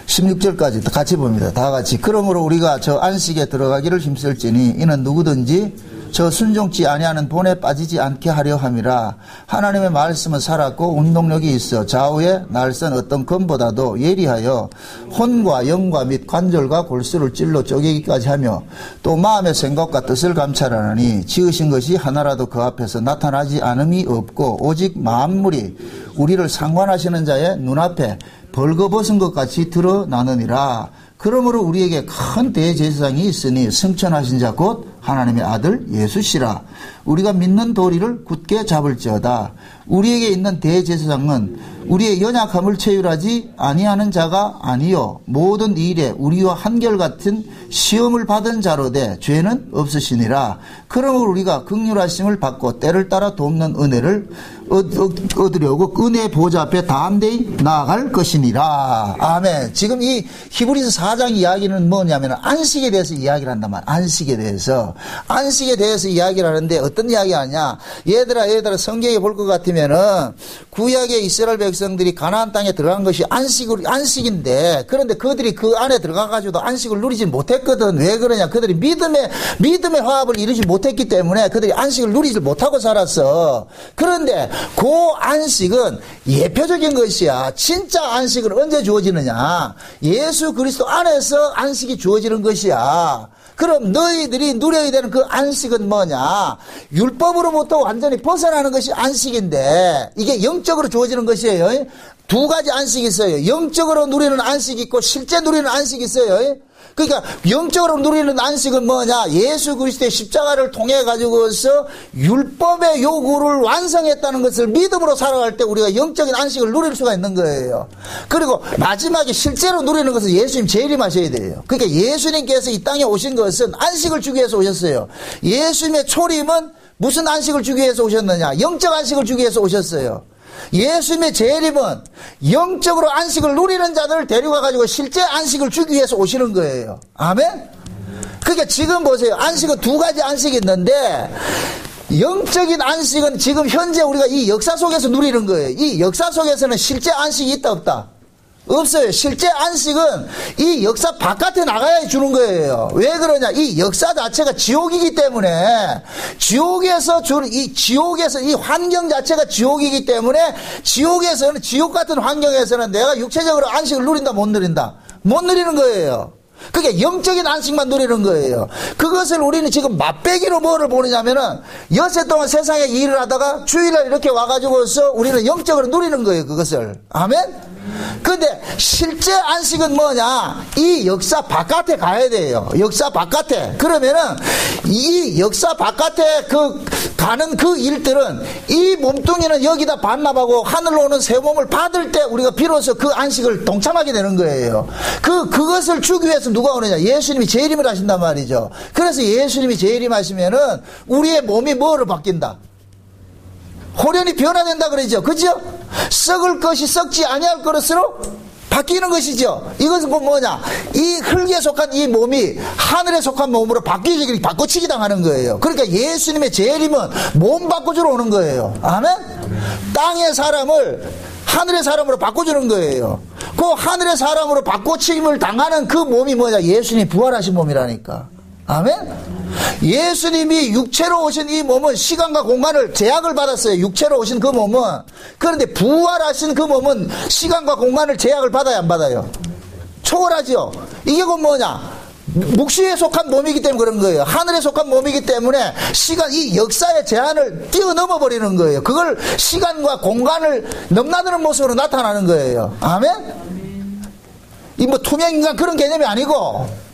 16절까지 같이 봅니다. 다 같이. 그러므로 우리가 저 안식에 들어가기를 힘쓸지니 이는 누구든지 저 순종치 아니하는 본에 빠지지 않게 하려 함이라. 하나님의 말씀은 살았고 운동력이 있어 좌우에 날선 어떤 검보다도 예리하여 혼과 영과 및 관절과 골수를 찔러 쪼개기까지 하며 또 마음의 생각과 뜻을 감찰하느니 지으신 것이 하나라도 그 앞에서 나타나지 않음이 없고 오직 만물이 우리를 상관하시는 자의 눈앞에 벌거벗은 것 같이 드러나느니라. 그러므로 우리에게 큰 대제사장이 있으니 승천하신 자 곧 하나님의 아들 예수시라. 우리가 믿는 도리를 굳게 잡을지어다. 우리에게 있는 대제사장은 우리의 연약함을 체휼하지 아니하는 자가 아니요 모든 일에 우리와 한결같은 시험을 받은 자로 돼 죄는 없으시니라. 그러므로 우리가 긍휼하심을 받고 때를 따라 돕는 은혜를 얻으려고 은혜의 보좌 앞에 담대히 나아갈 것이니라. 아멘. 지금 이 히브리서 4장 이야기는 뭐냐면 안식에 대해서 이야기를 한단 말이야. 안식에 대해서 이야기를 하는데 어떤 이야기 하냐? 얘들아 성경에 볼 것 같으면은 구약의 이스라엘 백성들이 가나안 땅에 들어간 것이 안식인데 그런데 그들이 그 안에 들어가가지고도 안식을 누리지 못했거든. 왜 그러냐? 그들이 믿음의 화합을 이루지 못했기 때문에 그들이 안식을 누리지 못하고 살았어. 그런데 그 안식은 예표적인 것이야. 진짜 안식은 언제 주어지느냐? 예수 그리스도 안에서 안식이 주어지는 것이야. 그럼 너희들이 누려야 되는 그 안식은 뭐냐? 율법으로부터 완전히 벗어나는 것이 안식인데 이게 영적으로 주어지는 것이에요. 두 가지 안식이 있어요. 영적으로 누리는 안식이 있고 실제 누리는 안식이 있어요. 그러니까 영적으로 누리는 안식은 뭐냐? 예수 그리스도의 십자가를 통해 가지고서 율법의 요구를 완성했다는 것을 믿음으로 살아갈 때 우리가 영적인 안식을 누릴 수가 있는 거예요. 그리고 마지막에 실제로 누리는 것은 예수님 재림하셔야 돼요. 그러니까 예수님께서 이 땅에 오신 것은 안식을 주기 위해서 오셨어요. 예수님의 초림은 무슨 안식을 주기 위해서 오셨느냐? 영적 안식을 주기 위해서 오셨어요. 예수님의 재림은 영적으로 안식을 누리는 자들을 데려가 가지고 실제 안식을 주기 위해서 오시는 거예요. 아멘? 그러니까 지금 보세요. 안식은 두 가지 안식이 있는데 영적인 안식은 지금 현재 우리가 이 역사 속에서 누리는 거예요. 이 역사 속에서는 실제 안식이 있다 없다? 없어요. 실제 안식은 이 역사 바깥에 나가야 주는 거예요. 왜 그러냐? 이 역사 자체가 지옥이기 때문에 지옥에서 이 환경 자체가 지옥이기 때문에 지옥에서는 지옥 같은 환경에서는 내가 육체적으로 안식을 누린다 못 누린다? 못 누리는 거예요. 그게 영적인 안식만 누리는 거예요. 그것을 우리는 지금 맛배기로 뭐를 보느냐면은 엿새 동안 세상에 일을 하다가 주일날 이렇게 와가지고서 우리는 영적으로 누리는 거예요. 그것을. 아멘? 근데 실제 안식은 뭐냐? 이 역사 바깥에 가야 돼요. 역사 바깥에. 그러면은 이 역사 바깥에 가는 그 일들은 이 몸뚱이는 여기다 반납하고 하늘로 오는 새 몸을 받을 때 우리가 비로소 그 안식을 동참하게 되는 거예요. 그것을 주기 위해서 누가 오느냐? 예수님이 재림을 하신단 말이죠. 그래서 예수님이 재림하시면은 우리의 몸이 뭐로 바뀐다? 호련히 변화된다 그러죠. 그죠? 썩을 것이 썩지 아니할 것으로 바뀌는 것이죠. 이것은 뭐냐? 이 흙에 속한 이 몸이 하늘에 속한 몸으로 바꿔치기 당하는 거예요. 그러니까 예수님의 재림은 몸 바꿔주러 오는 거예요. 아멘? 땅의 사람을 하늘의 사람으로 바꿔주는 거예요. 그 하늘의 사람으로 바꿔치기를 당하는 그 몸이 뭐냐? 예수님이 부활하신 몸이라니까. 아멘? 예수님이 육체로 오신 이 몸은 시간과 공간을 제약을 받았어요. 육체로 오신 그 몸은. 그런데 부활하신 그 몸은 시간과 공간을 제약을 받아야 안 받아요? 초월하죠. 이게 곧 뭐냐? 묵시에 속한 몸이기 때문에 그런 거예요. 하늘에 속한 몸이기 때문에 이 역사의 제한을 뛰어넘어 버리는 거예요. 그걸 시간과 공간을 넘나드는 모습으로 나타나는 거예요. 아멘? 이 뭐 투명인간 그런 개념이 아니고,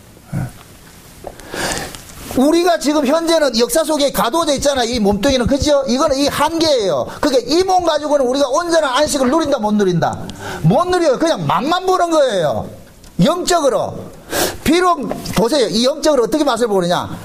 우리가 지금 현재는 역사 속에 가두어져 있잖아요. 이 몸뚱이는. 그죠? 이거는 이 한계예요. 그러니까 이 몸 가지고는 우리가 온전한 안식을 누린다 못 누린다? 못 누려요. 그냥 맛만 보는 거예요. 영적으로. 비록 보세요. 이 영적으로 어떻게 맛을 보느냐?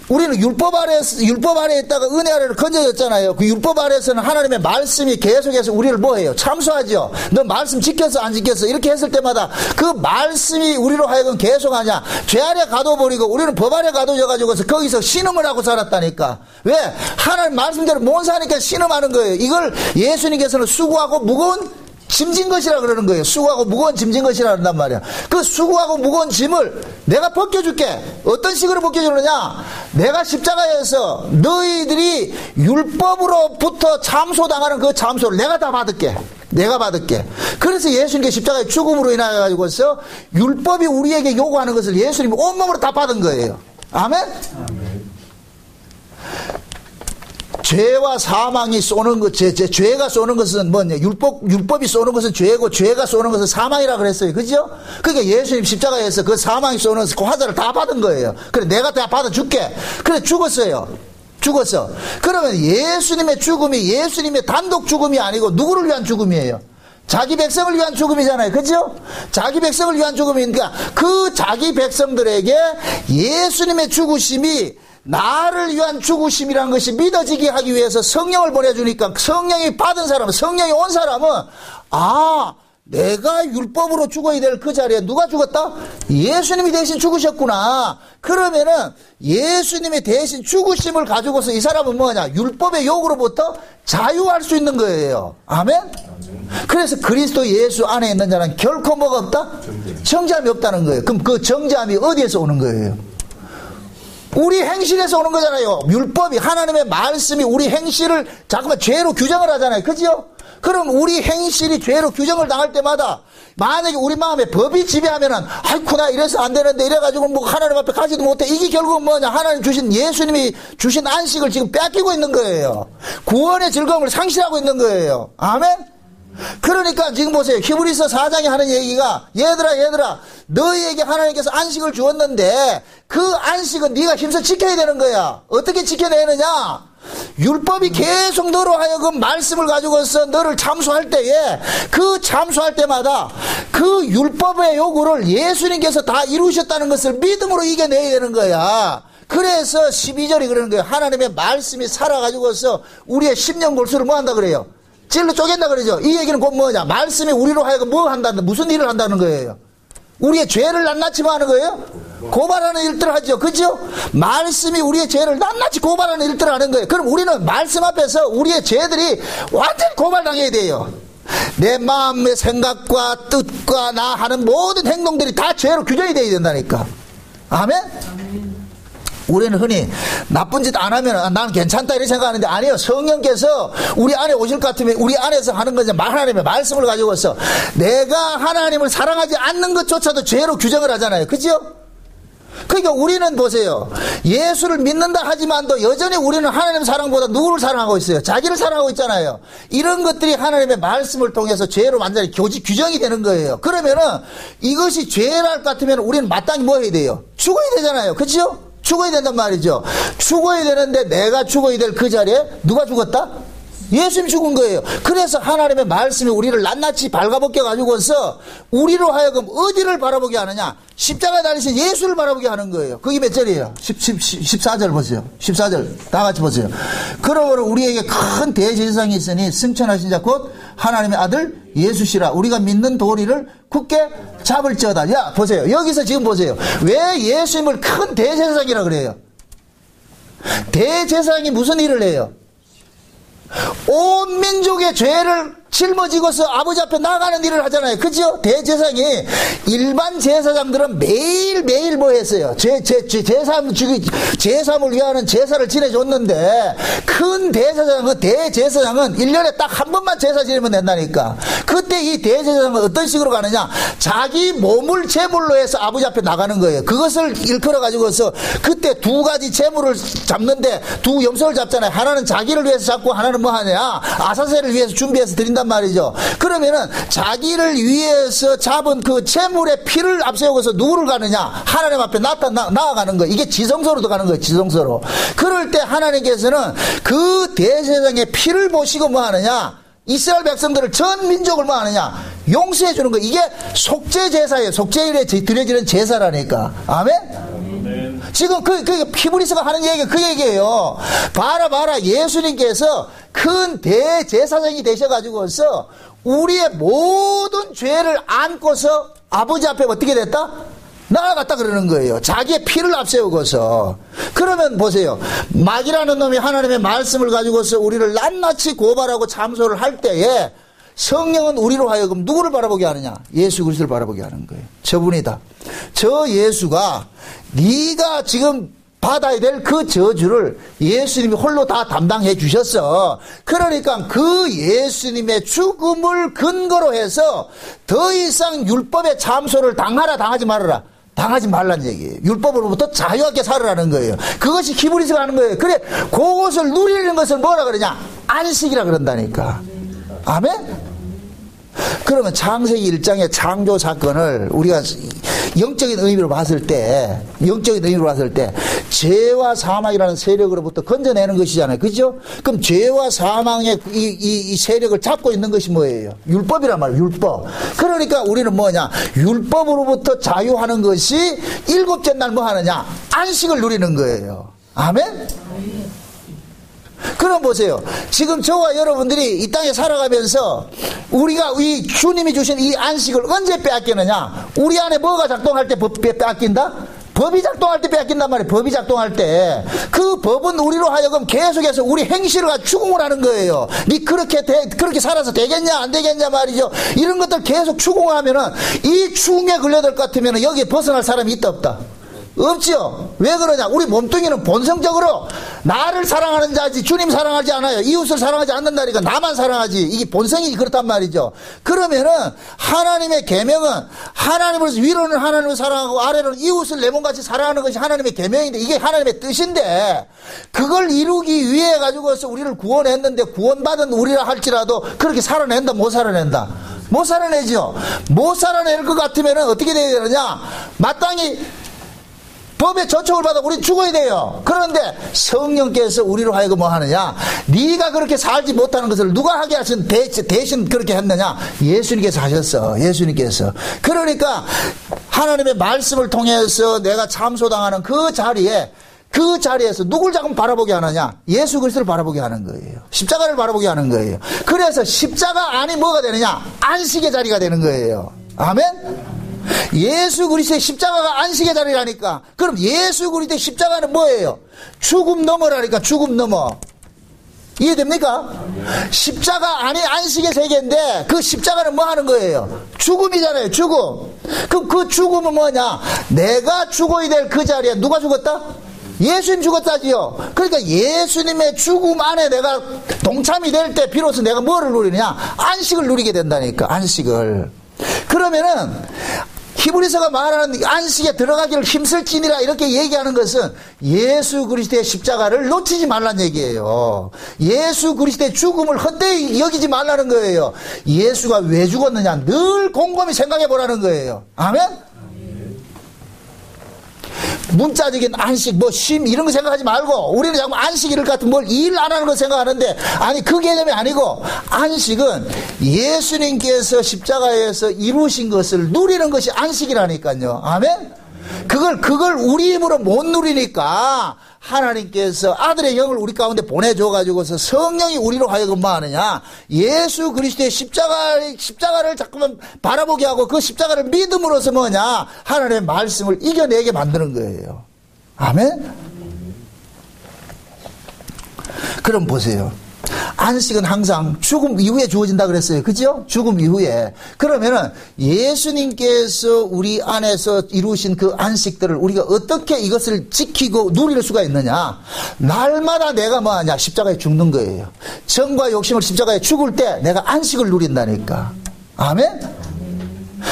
우리는 율법 아래에 있다가 은혜 아래로 건져졌잖아요. 그 율법 아래에서는 하나님의 말씀이 계속해서 우리를 뭐해요? 참수하죠. 너 말씀 지켰어 안 지켰어? 이렇게 했을 때마다 그 말씀이 우리로 하여금 계속하냐? 죄 아래 가둬버리고 우리는 법 아래 가둬져가지고서 거기서 신음을 하고 살았다니까. 왜? 하나님 말씀대로 못 사니까 신음하는 거예요. 이걸 예수님께서는 수고하고 무거운 짐진 것이라 그러는 거예요. 수고하고 무거운 짐진 것이라 한단 말이야. 그 수고하고 무거운 짐을 내가 벗겨줄게. 어떤 식으로 벗겨주느냐? 내가 십자가에서 너희들이 율법으로부터 참소당하는 그 참소를 내가 다 받을게. 내가 받을게. 그래서 예수님께 십자가의 죽음으로 인하여 가지고서 율법이 우리에게 요구하는 것을 예수님이 온몸으로 다 받은 거예요. 아멘? 아멘. 죄와 사망이 쏘는 것, 죄가 쏘는 것은 뭐냐? 율법이 쏘는 것은 죄고, 죄가 쏘는 것은 사망이라 그랬어요. 그죠? 그러니까 예수님 십자가에서 그 사망이 쏘는 그 화살을 다 받은 거예요. 그래, 내가 다 받아줄게. 그래, 죽었어요. 죽었어. 그러면 예수님의 죽음이 예수님의 단독 죽음이 아니고 누구를 위한 죽음이에요? 자기 백성을 위한 죽음이잖아요. 그죠? 자기 백성을 위한 죽음이니까 그 자기 백성들에게 예수님의 죽으심이 나를 위한 죽으심이라는 것이 믿어지게 하기 위해서 성령을 보내주니까 성령이 받은 사람은, 성령이 온 사람은, 아, 내가 율법으로 죽어야 될 그 자리에 누가 죽었다? 예수님이 대신 죽으셨구나. 그러면은 예수님이 대신 죽으심을 가지고서 이 사람은 뭐냐? 율법의 욕으로부터 자유할 수 있는 거예요. 아멘? 그래서 그리스도 예수 안에 있는 자는 결코 뭐가 없다? 정죄함이 없다는 거예요. 그럼 그 정죄함이 어디에서 오는 거예요? 우리 행실에서 오는 거잖아요. 율법이, 하나님의 말씀이 우리 행실을 자꾸만 죄로 규정을 하잖아요. 그죠? 그럼 우리 행실이 죄로 규정을 당할 때마다 만약에 우리 마음에 법이 지배하면은 아이쿠 나 이래서 안 되는데 이래가지고 뭐 하나님 앞에 가지도 못해. 이게 결국은 뭐냐? 하나님 주신, 예수님이 주신 안식을 지금 뺏기고 있는 거예요. 구원의 즐거움을 상실하고 있는 거예요. 아멘? 그러니까 지금 보세요. 히브리서 4장에 하는 얘기가, 얘들아 너희에게 하나님께서 안식을 주었는데 그 안식은 네가 힘써 지켜야 되는 거야. 어떻게 지켜내느냐? 율법이 계속 너로 하여금 말씀을 가지고서 너를 참수할 때에, 그 참수할 때마다 그 율법의 요구를 예수님께서 다 이루셨다는 것을 믿음으로 이겨내야 되는 거야. 그래서 12절이 그러는 거예요. 하나님의 말씀이 살아가지고서 우리의 심령 골수를 뭐 한다 그래요? 찔러 쪼갠다 그러죠. 이 얘기는 곧 뭐냐? 말씀이 우리로 하여금 뭐 한다는, 무슨 일을 한다는 거예요? 우리의 죄를 낱낱이 뭐 하는 거예요? 고발하는 일들을 하죠. 그죠? 말씀이 우리의 죄를 낱낱이 고발하는 일들을 하는 거예요. 그럼 우리는 말씀 앞에서 우리의 죄들이 완전히 고발당해야 돼요. 내 마음의 생각과 뜻과 나 하는 모든 행동들이 다 죄로 규정이 돼야 된다니까. 아멘? 우리는 흔히 나쁜 짓 안 하면 나는 괜찮다 이렇게 생각하는데, 아니에요. 성령께서 우리 안에 오실 것 같으면 우리 안에서 하는 것은 하나님의 말씀을 가지고서 내가 하나님을 사랑하지 않는 것조차도 죄로 규정을 하잖아요. 그죠? 그러니까 우리는 보세요. 예수를 믿는다 하지만도 여전히 우리는 하나님 사랑보다 누구를 사랑하고 있어요? 자기를 사랑하고 있잖아요. 이런 것들이 하나님의 말씀을 통해서 죄로 완전히 규정이 되는 거예요. 그러면은 이것이 죄랄 것 같으면 우리는 마땅히 뭐 해야 돼요? 죽어야 되잖아요. 그렇죠? 죽어야 된단 말이죠. 죽어야 되는데 내가 죽어야 될 그 자리에 누가 죽었다? 예수님이 죽은 거예요. 그래서 하나님의 말씀이 우리를 낱낱이 발가벗겨 가지고서 우리로 하여금 어디를 바라보게 하느냐? 십자가에 달리신 예수를 바라보게 하는 거예요. 그게 몇 절이에요? 14절 보세요. 14절 다 같이 보세요. 그러므로 우리에게 큰 대제사장이 있으니 승천하신 자 곧 하나님의 아들 예수시라. 우리가 믿는 도리를 굳게 잡을지어다. 야 보세요. 여기서 지금 보세요. 왜 예수님을 큰 대제사장이라 그래요? 대제사장이 무슨 일을 해요? 온 민족의 죄를 짊어지고서 아버지 앞에 나가는 일을 하잖아요. 그죠? 대제사장이 일반 제사장들은 매일매일 뭐 했어요? 제사함을 위하는 제사를 지내줬는데 큰 대제사장은 1년에 딱 한 번만 제사 지내면 된다니까. 그때 이 대제사장은 어떤 식으로 가느냐? 자기 몸을 제물로 해서 아버지 앞에 나가는 거예요. 그것을 일컬어 가지고서 그때 두 가지 제물을 잡는데 두 염소를 잡잖아요. 하나는 자기를 위해서 잡고 하나는 뭐 하냐? 아사세를 위해서 준비해서 드린단 말이죠. 그러면은 자기를 위해서 잡은 그 제물의 피를 앞세우고서 누구를 가느냐? 하나님 앞에 나아가는 거. 이게 지성소로도 가는 거예요. 지성소로. 그럴 때 하나님께서는 그 대제사장의 피를 보시고 뭐 하느냐? 이스라엘 백성들을 전 민족을 뭐 하느냐? 용서해 주는 거. 이게 속죄제사예요. 속죄일에 드려지는 제사라니까. 아멘? 지금 히브리서가 하는 얘기가 그 얘기예요. 봐라 예수님께서 큰 대제사장이 되셔가지고서 우리의 모든 죄를 안고서 아버지 앞에 어떻게 됐다? 나아갔다 그러는 거예요. 자기의 피를 앞세우고서. 그러면 보세요. 마귀라는 놈이 하나님의 말씀을 가지고서 우리를 낱낱이 고발하고 참소를 할 때에 성령은 우리로 하여금 누구를 바라보게 하느냐? 예수 그리스도를 바라보게 하는 거예요. 저분이다. 저 예수가 네가 지금 받아야 될 그 저주를 예수님이 홀로 다 담당해 주셨어. 그러니까 그 예수님의 죽음을 근거로 해서 더 이상 율법의 참소를 당하지 말아라. 당하지 말라는 얘기예요. 율법으로부터 자유하게 살으라는 거예요. 그것이 히브리서가 하는 거예요. 그래, 그것을 누리는 것을 뭐라 그러냐? 안식이라 그런다니까. 아멘? 그러면 창세기 1장의 창조 사건을 우리가 영적인 의미로 봤을 때 죄와 사망이라는 세력으로부터 건져내는 것이잖아요. 그죠? 그럼 죄와 사망의 이 세력을 잡고 있는 것이 뭐예요? 율법이란 말이에요. 율법. 그러니까 우리는 뭐냐? 율법으로부터 자유하는 것이 일곱째 날 뭐 하느냐? 안식을 누리는 거예요. 아멘? 그럼 보세요. 지금 저와 여러분들이 이 땅에 살아가면서 우리가 이 주님이 주신 이 안식을 언제 빼앗기느냐? 우리 안에 뭐가 작동할 때 빼앗긴다? 법이 작동할 때 빼앗긴단 말이에요. 법이 작동할 때. 그 법은 우리로 하여금 계속해서 우리 행실을 가지고 추궁을 하는 거예요. 니 그렇게 살아서 되겠냐 안 되겠냐 말이죠. 이런 것들 계속 추궁하면은 이 추궁에 걸려들 것 같으면 여기에 벗어날 사람이 있다 없다? 없죠. 왜 그러냐? 우리 몸뚱이는 본성적으로 나를 사랑하는 자지 주님 사랑하지 않아요. 이웃을 사랑하지 않는다니까 나만 사랑하지. 이게 본성이 그렇단 말이죠. 그러면은 하나님의 계명은 하나님을 위로는 하나님을 사랑하고 아래로는 이웃을 내 몸같이 사랑하는 것이 하나님의 계명인데 이게 하나님의 뜻인데 그걸 이루기 위해 가지고서 우리를 구원했는데 구원받은 우리라 할지라도 그렇게 살아낸다 못 살아낸다? 못 살아내죠. 못 살아낼 것 같으면은 어떻게 돼야 되느냐? 마땅히 법의 저촉을 받아 우리 죽어야 돼요. 그런데 성령께서 우리로 하여금 뭐 하느냐? 네가 그렇게 살지 못하는 것을 누가 하게 하신 대신 그렇게 했느냐? 예수님께서 하셨어. 예수님께서. 그러니까 하나님의 말씀을 통해서 내가 참소당하는 그 자리에서 누굴 자꾸 바라보게 하느냐? 예수 그리스도를 바라보게 하는 거예요. 십자가를 바라보게 하는 거예요. 그래서 십자가 안이 뭐가 되느냐? 안식의 자리가 되는 거예요. 아멘? 예수 그리스도의 십자가가 안식의 자리라니까. 그럼 예수 그리스도의 십자가는 뭐예요? 죽음 넘어라니까. 죽음 넘어. 이해됩니까? 십자가 안이 안식의 세계인데 그 십자가는 뭐 하는 거예요? 죽음이잖아요. 죽음. 그럼 그 죽음은 뭐냐? 내가 죽어야 될 그 자리에 누가 죽었다? 예수님 죽었다지요. 그러니까 예수님의 죽음 안에 내가 동참이 될 때 비로소 내가 뭐를 누리느냐? 안식을 누리게 된다니까. 안식을. 그러면은 히브리서가 말하는 안식에 들어가기를 힘쓸지니라 이렇게 얘기하는 것은 예수 그리스도의 십자가를 놓치지 말라는 얘기예요. 예수 그리스도의 죽음을 헛되이 여기지 말라는 거예요. 예수가 왜 죽었느냐 늘 곰곰이 생각해 보라는 거예요. 아멘? 문자적인 안식, 쉼, 이런 거 생각하지 말고, 우리는 자꾸 안식 일 같은 일 안 하는 거 생각하는데, 아니, 그 개념이 아니고, 안식은 예수님께서 십자가에서 이루신 것을 누리는 것이 안식이라니까요. 아멘? 그걸 우리 힘으로 못 누리니까, 하나님께서 아들의 영을 우리 가운데 보내줘가지고서 성령이 우리로 하여금 뭐 하느냐? 예수 그리스도의 십자가를 자꾸만 바라보게 하고 그 십자가를 믿음으로써 뭐냐? 하나님의 말씀을 이겨내게 만드는 거예요. 아멘? 그럼 보세요. 안식은 항상 죽음 이후에 주어진다 그랬어요. 그죠? 죽음 이후에. 그러면은 예수님께서 우리 안에서 이루신 그 안식들을 우리가 어떻게 이것을 지키고 누릴 수가 있느냐? 날마다 내가 뭐하냐? 십자가에 죽는 거예요. 정과 욕심을 십자가에 죽을 때 내가 안식을 누린다니까. 아멘?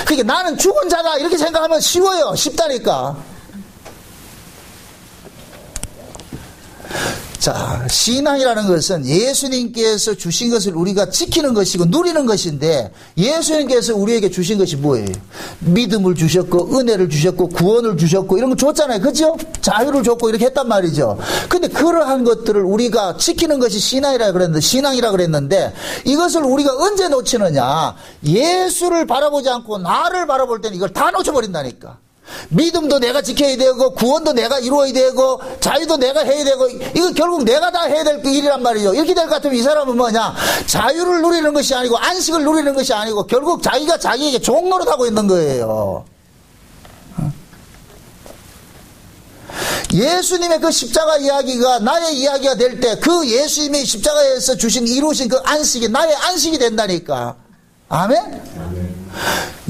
그러니까 나는 죽은 자다 이렇게 생각하면 쉬워요. 쉽다니까. 자, 신앙이라는 것은 예수님께서 주신 것을 우리가 지키는 것이고 누리는 것인데 예수님께서 우리에게 주신 것이 뭐예요? 믿음을 주셨고 은혜를 주셨고 구원을 주셨고 이런 거 줬잖아요. 그죠? 자유를 줬고 이렇게 했단 말이죠. 근데 그러한 것들을 우리가 지키는 것이 신앙이라 그랬는데 이것을 우리가 언제 놓치느냐? 예수를 바라보지 않고 나를 바라볼 때는 이걸 다 놓쳐버린다니까. 믿음도 내가 지켜야 되고 구원도 내가 이루어야 되고 자유도 내가 해야 되고 이거 결국 내가 다 해야 될 일이란 말이죠. 이렇게 될 것 같으면 이 사람은 뭐냐? 자유를 누리는 것이 아니고 안식을 누리는 것이 아니고 결국 자기가 자기에게 종노릇하고 있는 거예요. 예수님의 그 십자가 이야기가 나의 이야기가 될 때 그 예수님의 십자가에서 주신 이루신 그 안식이 나의 안식이 된다니까. 아멘?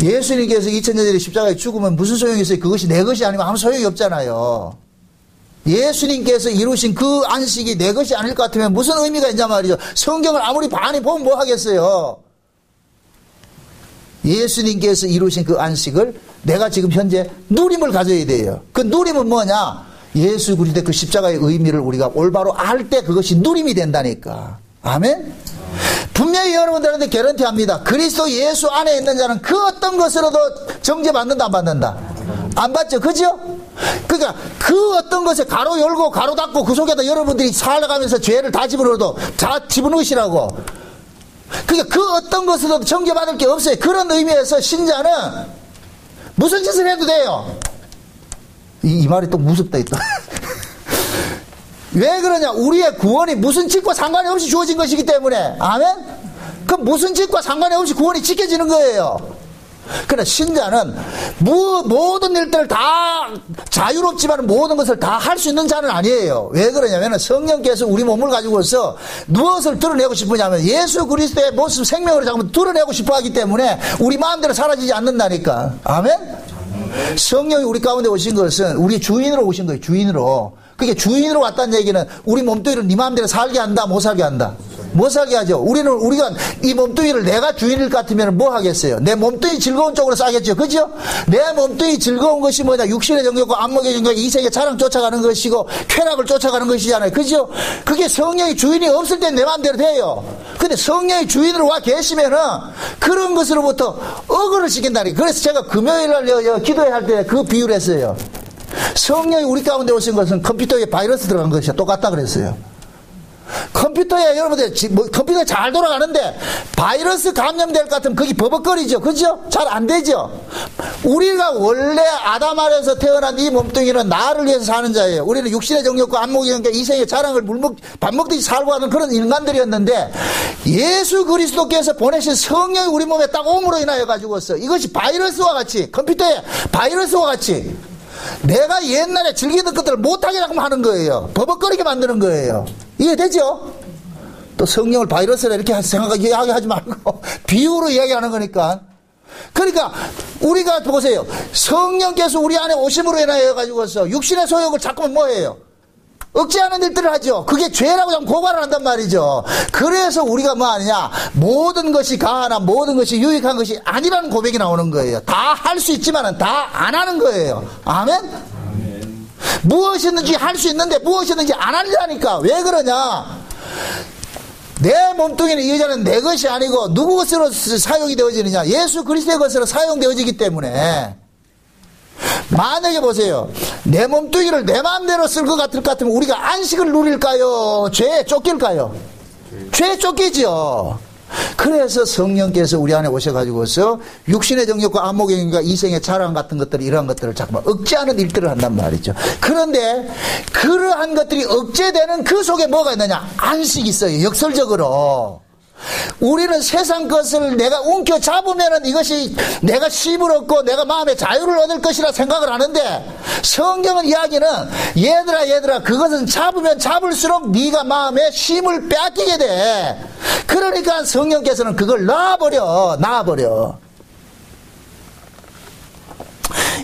예수님께서 2000년 전에 십자가에 죽으면 무슨 소용이 있어요? 그것이 내 것이 아니고 아무 소용이 없잖아요. 예수님께서 이루신 그 안식이 내 것이 아닐 것 같으면 무슨 의미가 있냐 말이죠. 성경을 아무리 많이 보면 뭐 하겠어요. 예수님께서 이루신 그 안식을 내가 지금 현재 누림을 가져야 돼요. 그 누림은 뭐냐? 예수 그리스도의 그 십자가의 의미를 우리가 올바로 알 때 그것이 누림이 된다니까. 아멘? 분명히 여러분들한테 개런티합니다. 그리스도 예수 안에 있는 자는 그 어떤 것으로도 정죄받는다 안 받는다? 안 받죠. 그죠? 그러니까 그 어떤 것에 가로 열고 가로 닫고 그 속에다 여러분들이 살아가면서 죄를 다 집어넣어도 다 집어넣으시라고. 그러니까 그 어떤 것으로도 정죄받을 게 없어요. 그런 의미에서 신자는 무슨 짓을 해도 돼요. 이 말이 또 무섭다 또. 왜 그러냐? 우리의 구원이 무슨 짓과 상관이 없이 주어진 것이기 때문에. 아멘? 그 무슨 짓과 상관이 없이 구원이 지켜지는 거예요. 그러나 신자는 모든 일들을 다 자유롭지만 모든 것을 다 할 수 있는 자는 아니에요. 왜 그러냐면 성령께서 우리 몸을 가지고서 무엇을 드러내고 싶으냐면 예수 그리스도의 모습 생명을 자꾸 드러내고 싶어 하기 때문에 우리 마음대로 사라지지 않는다니까. 아멘? 성령이 우리 가운데 오신 것은 우리 주인으로 오신 거예요. 주인으로. 그게 주인으로 왔다는 얘기는 우리 몸뚱이를 네 마음대로 살게 한다, 못 살게 한다? 못 살게 하죠. 우리가 이 몸뚱이를 내가 주인일 것 같으면 뭐 하겠어요? 내 몸뚱이 즐거운 쪽으로 싸겠죠. 그죠? 내 몸뚱이 즐거운 것이 뭐냐? 육신의 정욕과 안목의 정욕, 이생의 자랑 쫓아가는 것이고 쾌락을 쫓아가는 것이잖아요. 그죠? 그게 성령의 주인이 없을 땐 내 마음대로 돼요. 근데 성령의 주인으로 와 계시면은 그런 것으로부터 억울을 시킨다니. 그래서 제가 금요일날 기도회 할 때 그 비유를 했어요. 성령이 우리 가운데 오신 것은 컴퓨터에 바이러스 들어간 것이 똑같다 그랬어요. 컴퓨터에 여러분들 컴퓨터 잘 돌아가는데 바이러스 감염될 것 같으면 거기 버벅거리죠. 그죠? 잘 안 되죠. 우리가 원래 아담 아래에서 태어난 이 몸뚱이는 나를 위해서 사는 자예요. 우리는 육신의 정욕과 안목의 정욕, 이생의 자랑을 밥 먹듯이 살고 하는 그런 인간들이었는데 예수 그리스도께서 보내신 성령이 우리 몸에 딱 옴으로 인하여 가지고서 이것이 바이러스와 같이 컴퓨터에 바이러스와 같이 내가 옛날에 즐기던 것들을 못하게 하는 거예요. 버벅거리게 만드는 거예요. 이해되죠? 또 성령을 바이러스라 이렇게 이야기하지 말고 비유로 이야기하는 거니까. 그러니까 우리가 보세요. 성령께서 우리 안에 오심으로 인하여 가지고서 육신의 소욕을 자꾸만 뭐예요? 억제하는 일들을 하죠. 그게 죄라고 좀 고발을 한단 말이죠. 그래서 우리가 뭐 하느냐, 모든 것이 가하나 모든 것이 유익한 것이 아니라는 고백이 나오는 거예요. 다 할 수 있지만은 다 안 하는 거예요. 아멘? 아멘. 무엇이든지 할 수 있는데 무엇이든지 안 하려니까. 왜 그러냐? 내 몸뚱이는 이 여자는 내 것이 아니고 누구 것으로 사용이 되어지느냐? 예수 그리스도의 것으로 사용되어지기 때문에. 만약에 보세요. 내 몸뚱이를 내 마음대로 쓸 것 같으면 우리가 안식을 누릴까요? 죄에 쫓길까요? 죄에 쫓기죠. 그래서 성령께서 우리 안에 오셔가지고서 육신의 정욕과 안목행위가 이생의 자랑 같은 것들, 이러한 것들을 자꾸만 억제하는 일들을 한단 말이죠. 그런데 그러한 것들이 억제되는 그 속에 뭐가 있느냐? 안식이 있어요. 역설적으로. 우리는 세상 것을 내가 움켜 잡으면은 이것이 내가 쉼을 얻고 내가 마음의 자유를 얻을 것이라 생각을 하는데, 성경은 이야기는 얘들아 그것은 잡으면 잡을수록 네가 마음의 쉼을 뺏기게 돼. 그러니까 성령께서는 그걸 놔버려.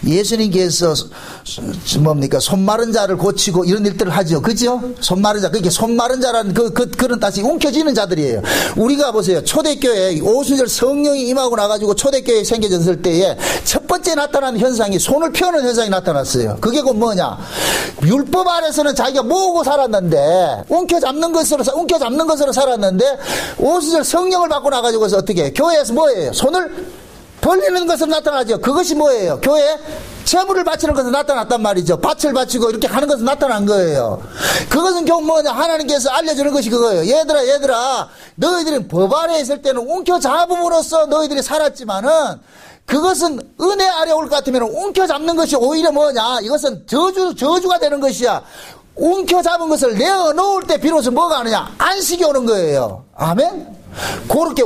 예수님께서 뭡니까? 손 마른 자를 고치고 이런 일들을 하죠. 그죠? 손 마른 자. 그게 손 마른 자라는 그런 뜻이 움켜쥐는 자들이에요. 우리가 보세요. 초대교회 오순절 성령이 임하고 나가지고 초대교회 생겨졌을 때에 첫 번째 나타난 현상이 손을 펴는 현상이 나타났어요. 그게 곧 뭐냐? 율법 아래서는 자기가 모으고 살았는데, 움켜잡는 것으로 살았는데, 오순절 성령을 받고 나가지고서 어떻게 해요? 교회에서 뭐예요? 손을 벌리는 것으로 나타나죠. 그것이 뭐예요? 교회에 제물을 바치는 것으로 나타났단 말이죠. 밭을 바치고 이렇게 하는 것으로 나타난 거예요. 그것은 결국 뭐냐? 하나님께서 알려주는 것이 그거예요. 얘들아 너희들이 법 아래에 있을 때는 움켜잡음으로써 너희들이 살았지만은, 그것은 은혜 아래 올 것 같으면 움켜잡는 것이 오히려 뭐냐? 이것은 저주가 되는 것이야. 움켜잡은 것을 내어놓을 때 비로소 뭐가 하느냐? 안식이 오는 거예요. 아멘? 그렇게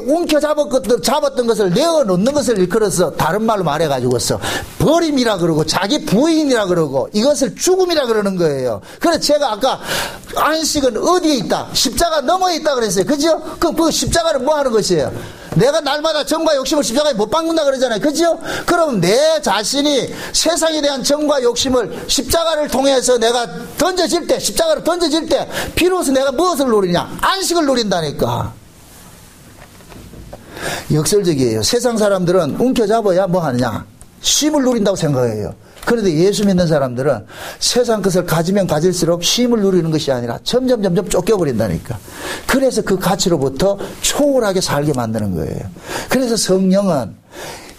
잡았던 것을 내어놓는 것을 일컬어서 다른 말로 말해가지고서 버림이라 그러고 자기 부인이라 그러고 이것을 죽음이라 그러는 거예요. 그래서 제가 아까 안식은 어디에 있다? 십자가 너머에 있다 그랬어요. 그죠? 그 십자가는 뭐 하는 것이에요? 내가 날마다 정과 욕심을 십자가에 못 박는다 그러잖아요. 그죠? 그럼 내 자신이 세상에 대한 정과 욕심을 십자가를 통해서 내가 십자가를 던져질 때 비로소 내가 무엇을 누리냐? 안식을 누린다니까. 역설적이에요. 세상 사람들은 움켜잡아야 뭐 하느냐? 쉼을 누린다고 생각해요. 그런데 예수 믿는 사람들은 세상 것을 가지면 가질수록 쉼을 누리는 것이 아니라 점점 쫓겨버린다니까. 그래서 그 가치로부터 초월하게 살게 만드는 거예요. 그래서 성령은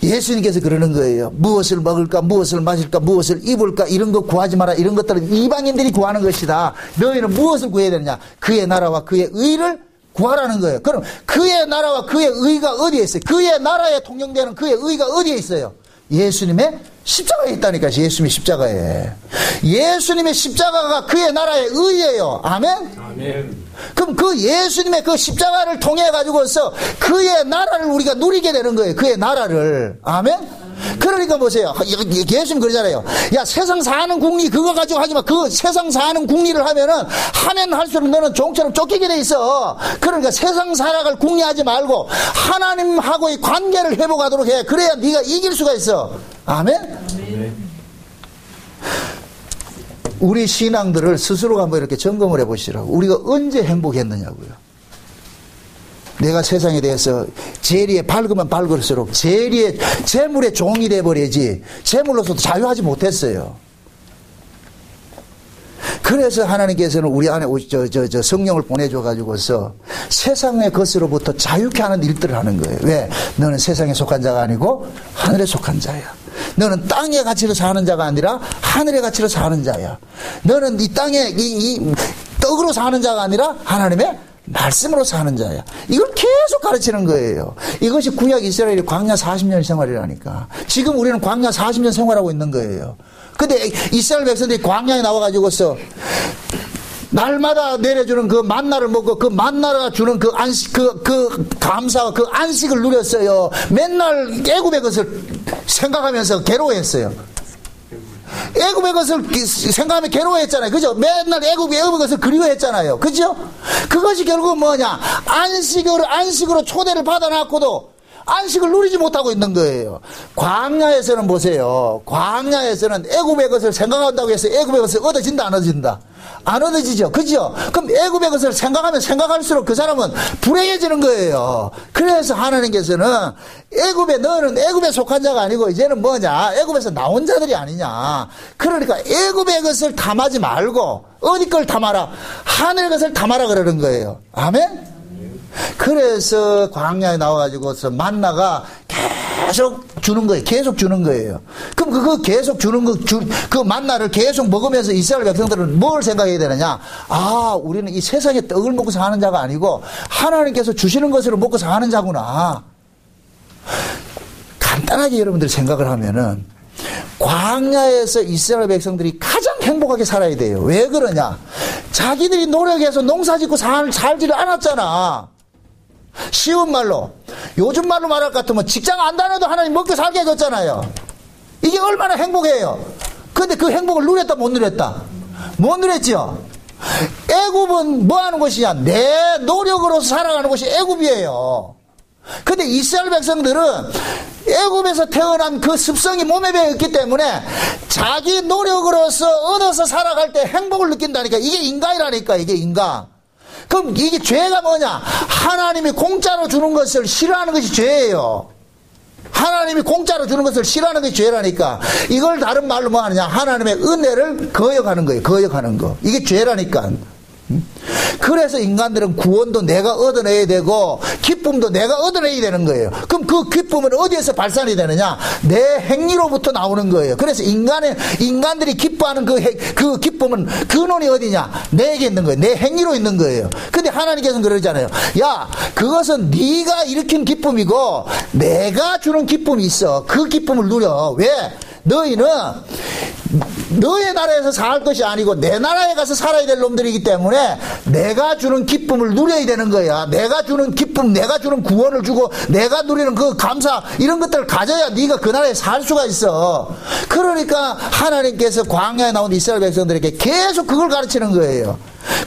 예수님께서 그러는 거예요. 무엇을 먹을까, 무엇을 마실까, 무엇을 입을까, 이런 거 구하지 마라. 이런 것들은 이방인들이 구하는 것이다. 너희는 무엇을 구해야 되느냐? 그의 나라와 그의 의를 구하라는 거예요. 그럼 그의 나라와 그의 의가 어디에 있어요? 그의 나라에 통용되는 그의 의가 어디에 있어요? 예수님의 십자가에 있다니까. 예수님의 십자가에. 예수님의 십자가가 그의 나라의 의예요. 아멘? 아멘. 그럼 그 예수님의 그 십자가를 통해 가지고서 그의 나라를 우리가 누리게 되는 거예요. 그의 나라를. 아멘? 그러니까 보세요. 예수님 그러잖아요. 야, 세상 사는 궁리 그거 가지고 하지 마. 그 세상 사는 궁리를 하면 할수록 너는 종처럼 쫓기게 돼 있어. 그러니까 세상 살아갈 궁리하지 말고 하나님하고의 관계를 회복하도록 해. 그래야 네가 이길 수가 있어. 아멘? 아멘. 우리 신앙들을 스스로 한번 이렇게 점검을 해보시라고. 우리가 언제 행복했느냐고요. 내가 세상에 대해서 재리에 밝으면 밝을수록 재물의 종이 돼버리지 재물로서도 자유하지 못했어요. 그래서 하나님께서는 우리 안에 성령을 보내줘가지고서 세상의 것으로부터 자유케 하는 일들을 하는 거예요. 왜? 너는 세상에 속한 자가 아니고 하늘에 속한 자야. 너는 땅의 가치로 사는 자가 아니라 하늘의 가치로 사는 자야. 너는 이 땅의 이 떡으로 사는 자가 아니라 하나님의 말씀으로 사는 자야. 이걸 계속 가르치는 거예요. 이것이 구약 이스라엘의 광야 40년 생활이라니까. 지금 우리는 광야 40년 생활하고 있는 거예요. 근데 이스라엘 백성들이 광야에 나와가지고서 날마다 내려주는 그 만나를 먹고 그 만나가 주는 그 안식, 그 감사와 그 안식을 누렸어요. 맨날 애굽의 것을 생각하면서 괴로워했어요. 애굽의 것을 생각하면 괴로워했잖아요. 그죠? 맨날 애굽의 것을 그리워했잖아요. 그죠? 그것이 결국은 뭐냐? 안식으로 초대를 받아놨고도 안식을 누리지 못하고 있는 거예요. 광야에서는 보세요. 광야에서는 애굽의 것을 생각한다고 해서 애굽의 것을 얻어진다, 안 얻어진다? 안 얻어지죠. 그죠? 그럼 애굽의 것을 생각하면 생각할수록 그 사람은 불행해지는 거예요. 그래서 하나님께서는 너는 애굽에 속한 자가 아니고 이제는 뭐냐? 애굽에서 나온 자들이 아니냐. 그러니까 애굽의 것을 탐하지 말고 어디 걸 탐하라? 하늘 것을 탐하라 그러는 거예요. 아멘? 그래서 광야에 나와가지고서 만나가 계속 주는 거예요. 계속 주는 거예요. 그럼 그거 계속 주는 그 만나를 계속 먹으면서 이스라엘 백성들은 뭘 생각해야 되느냐? 아, 우리는 이 세상의 떡을 먹고 사는 자가 아니고 하나님께서 주시는 것으로 먹고 사는 자구나. 간단하게 여러분들이 생각을 하면은 광야에서 이스라엘 백성들이 가장 행복하게 살아야 돼요. 왜 그러냐? 자기들이 노력해서 농사 짓고 살지를 않았잖아. 쉬운 말로, 요즘 말로 말할 것 같으면 직장 안 다녀도 하나님 먹고 살게 해줬잖아요. 이게 얼마나 행복해요. 근데 그 행복을 누렸다 못 누렸다? 못 누렸죠. 애굽은 뭐 하는 것이냐? 내 노력으로서 살아가는 것이 애굽이에요. 근데 이스라엘 백성들은 애굽에서 태어난 그 습성이 몸에 배어있기 때문에 자기 노력으로서 얻어서 살아갈 때 행복을 느낀다니까. 이게 인간이라니까. 이게 인간. 그럼 이게 죄가 뭐냐? 하나님이 공짜로 주는 것을 싫어하는 것이 죄예요. 하나님이 공짜로 주는 것을 싫어하는 것이 죄라니까. 이걸 다른 말로 뭐 하느냐? 하나님의 은혜를 거역하는 거예요. 거역하는 거. 이게 죄라니까. 그래서 인간들은 구원도 내가 얻어내야 되고 기쁨도 내가 얻어내야 되는 거예요. 그럼 그 기쁨은 어디에서 발산이 되느냐? 내 행위로부터 나오는 거예요. 그래서 인간들이 기뻐하는 그 기쁨은 근원이 어디냐? 내게 있는 거예요. 내 행위로 있는 거예요. 근데 하나님께서는 그러잖아요. 야, 그것은 네가 일으킨 기쁨이고 내가 주는 기쁨이 있어. 그 기쁨을 누려. 왜? 너희는 너의 나라에서 살 것이 아니고 내 나라에 가서 살아야 될 놈들이기 때문에 내가 주는 기쁨을 누려야 되는 거야. 내가 주는 기쁨, 내가 주는 구원을 주고 내가 누리는 그 감사, 이런 것들을 가져야 네가 그 나라에 살 수가 있어. 그러니까 하나님께서 광야에 나온 이스라엘 백성들에게 계속 그걸 가르치는 거예요.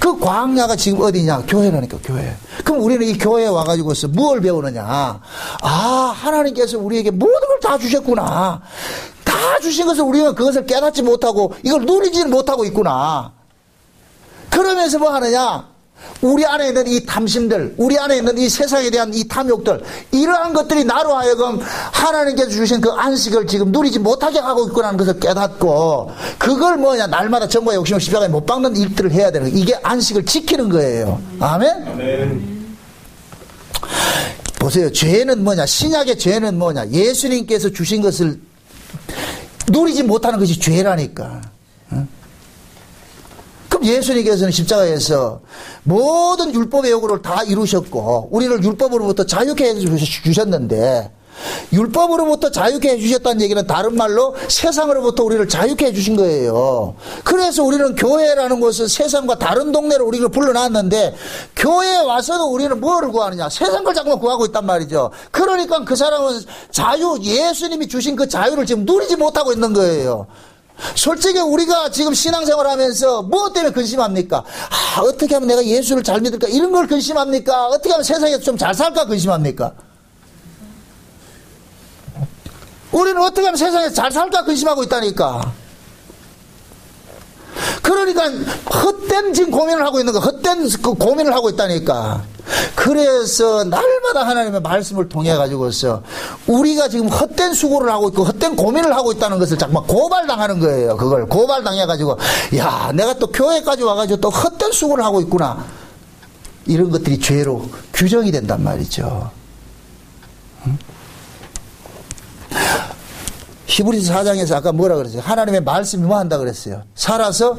그 광야가 지금 어디냐? 교회라니까. 교회. 그럼 우리는 이 교회에 와가지고서 무엇을 배우느냐? 아, 하나님께서 우리에게 모든 걸 다 주셨구나. 다 주신 것을 우리가 그것을 깨닫지 못하고 이걸 누리지는 못하고 있구나. 그러면서 뭐 하느냐? 우리 안에 있는 이 탐심들, 우리 안에 있는 이 세상에 대한 이 탐욕들, 이러한 것들이 나로 하여금 하나님께서 주신 그 안식을 지금 누리지 못하게 하고 있구나는 것을 깨닫고, 그걸 뭐냐? 날마다 정과 욕심을 십자가에 못 박는 일들을 해야 되는 거예요. 이게 안식을 지키는 거예요. 아멘? 아멘. 보세요. 죄는 뭐냐? 신약의 죄는 뭐냐? 예수님께서 주신 것을 누리지 못하는 것이 죄라니까. 그럼 예수님께서는 십자가에서 모든 율법의 요구를 다 이루셨고 우리를 율법으로부터 자유케 해주셨는데, 율법으로부터 자유케 해주셨다는 얘기는 다른 말로 세상으로부터 우리를 자유케 해주신 거예요. 그래서 우리는 교회라는 곳은 세상과 다른 동네로 우리를 불러놨는데, 교회에 와서도 우리는 뭐를 구하느냐? 세상 걸 자꾸만 구하고 있단 말이죠. 그러니까 그 사람은 예수님이 주신 그 자유를 지금 누리지 못하고 있는 거예요. 솔직히 우리가 지금 신앙생활 하면서 무엇 때문에 근심합니까? 아, 어떻게 하면 내가 예수를 잘 믿을까? 이런 걸 근심합니까? 어떻게 하면 세상에서 좀 잘 살까? 근심합니까? 우리는 어떻게 하면 세상에서 잘 살까 근심하고 있다니까. 그러니까 헛된 지금 고민을 하고 있는 거, 헛된 그 고민을 하고 있다니까. 그래서 날마다 하나님의 말씀을 통해 가지고서 우리가 지금 헛된 수고를 하고 있고 헛된 고민을 하고 있다는 것을 자꾸 고발당하는 거예요. 그걸 고발당해 가지고, 야, 내가 또 교회까지 와가지고 또 헛된 수고를 하고 있구나. 이런 것들이 죄로 규정이 된단 말이죠. 히브리서 4장에서 아까 뭐라 그랬어요? 하나님의 말씀이 뭐 한다 그랬어요? 살아서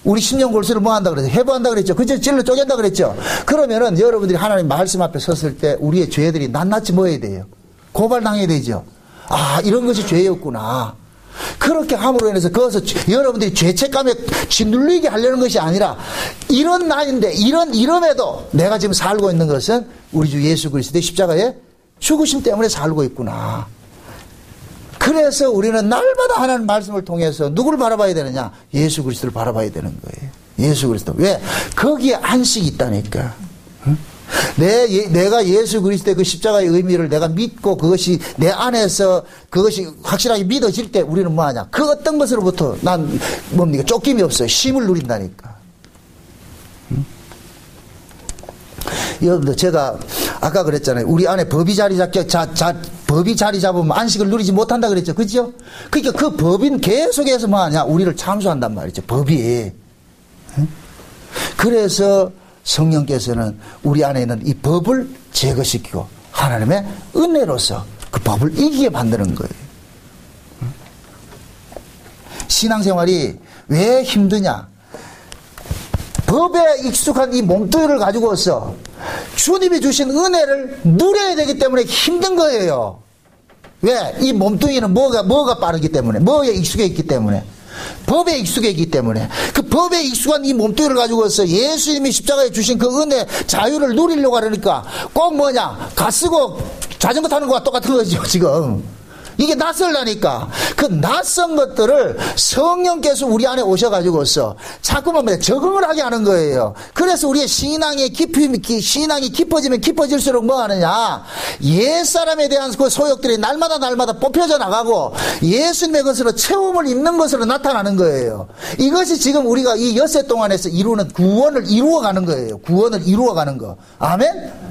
우리 심령 골수를 뭐 한다 그랬어요? 해부한다 그랬죠? 그죠? 찔러 쪼갠다 그랬죠? 그러면은 여러분들이 하나님 말씀 앞에 섰을 때 우리의 죄들이 낱낱이 뭐 해야 돼요? 고발당해야 되죠? 아, 이런 것이 죄였구나. 그렇게 함으로 인해서 그것을 여러분들이 죄책감에 짓눌리게 하려는 것이 아니라, 이런 나인데 이름에도 내가 지금 살고 있는 것은 우리 주 예수 그리스도의 십자가의 죽으심 때문에 살고 있구나. 그래서 우리는 날마다 하나님 말씀을 통해서 누구를 바라봐야 되느냐? 예수 그리스도를 바라봐야 되는 거예요. 예수 그리스도. 왜? 거기에 안식이 있다니까. 응? 내가 예수 그리스도의 그 십자가의 의미를 내가 믿고 그것이 내 안에서 그것이 확실하게 믿어질 때 우리는 뭐하냐? 그 어떤 것으로부터 난 뭡니까? 쫓김이 없어요. 쉼을 누린다니까. 여러분들 제가 아까 그랬잖아요. 우리 안에 법이 자리 잡으면 안식을 누리지 못한다 그랬죠. 그죠? 그러니까 그 법인 계속해서 뭐하냐? 우리를 참수한단 말이죠. 법이. 그래서 성령께서는 우리 안에 있는 이 법을 제거시키고 하나님의 은혜로서 그 법을 이기게 만드는 거예요. 신앙생활이 왜 힘드냐? 법에 익숙한 이 몸뚱이를 가지고서 주님이 주신 은혜를 누려야 되기 때문에 힘든 거예요. 왜? 이 몸뚱이는 뭐가 빠르기 때문에, 뭐에 익숙해 있기 때문에, 법에 익숙해 있기 때문에, 그 법에 익숙한 이 몸뚱이를 가지고서 예수님이 십자가에 주신 그 은혜, 자유를 누리려고 하려니까 꼭 뭐냐? 가 쓰고 자전거 타는 거와 똑같은 거죠, 지금. 이게 낯설다니까. 그 낯선 것들을 성령께서 우리 안에 오셔가지고서 자꾸만 적응을 하게 하는 거예요. 그래서 우리의 신앙이 깊어지면 깊어질수록 뭐 하느냐? 옛사람에 대한 그 소욕들이 날마다 뽑혀져 나가고 예수님의 것으로 체험을 입는 것으로 나타나는 거예요. 이것이 지금 우리가 이 엿새 동안에서 이루는 구원을 이루어가는 거예요. 구원을 이루어가는 거. 아멘?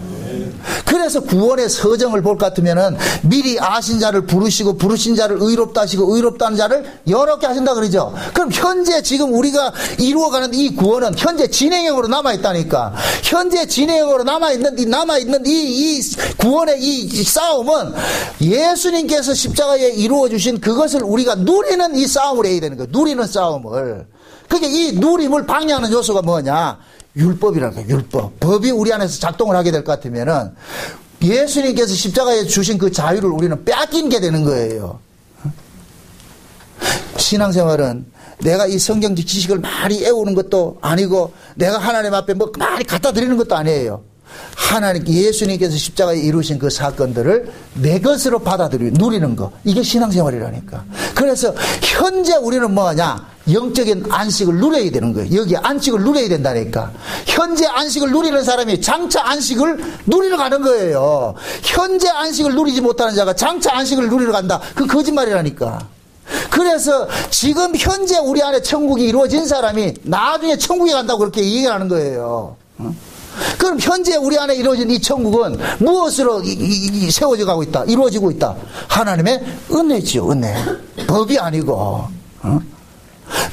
그래서 구원의 서정을 볼 것 같으면은 미리 아신 자를 부르시고 부르신 자를 의롭다 하시고 의롭다 하는 자를 여롭게 하신다 그러죠. 그럼 현재 지금 우리가 이루어가는 이 구원은 현재 진행형으로 남아있다니까. 현재 진행형으로 남아있는 이 구원의 이 싸움은 예수님께서 십자가에 이루어주신 그것을 우리가 누리는 이 싸움을 해야 되는 거예요. 누리는 싸움을. 그게 이 누림을 방해하는 요소가 뭐냐? 율법이라는 거예요. 율법. 법이 우리 안에서 작동을 하게 될 것 같으면은 예수님께서 십자가에 주신 그 자유를 우리는 빼앗기게 되는 거예요. 신앙생활은 내가 이 성경적 지식을 많이 외우는 것도 아니고 내가 하나님 앞에 뭐 많이 갖다 드리는 것도 아니에요. 하나님, 예수님께서 십자가에 이루신 그 사건들을 내 것으로 받아들이고 누리는 거. 이게 신앙생활이라니까. 그래서 현재 우리는 뭐하냐? 영적인 안식을 누려야 되는 거예요. 여기 안식을 누려야 된다니까. 현재 안식을 누리는 사람이 장차 안식을 누리러 가는 거예요. 현재 안식을 누리지 못하는 자가 장차 안식을 누리러 간다. 그건 거짓말이라니까. 그래서 지금 현재 우리 안에 천국이 이루어진 사람이 나중에 천국에 간다고 그렇게 얘기하는 거예요. 그럼 현재 우리 안에 이루어진 이 천국은 무엇으로 세워져 가고 있다? 이루어지고 있다. 하나님의 은혜지요, 은혜. 법이 아니고.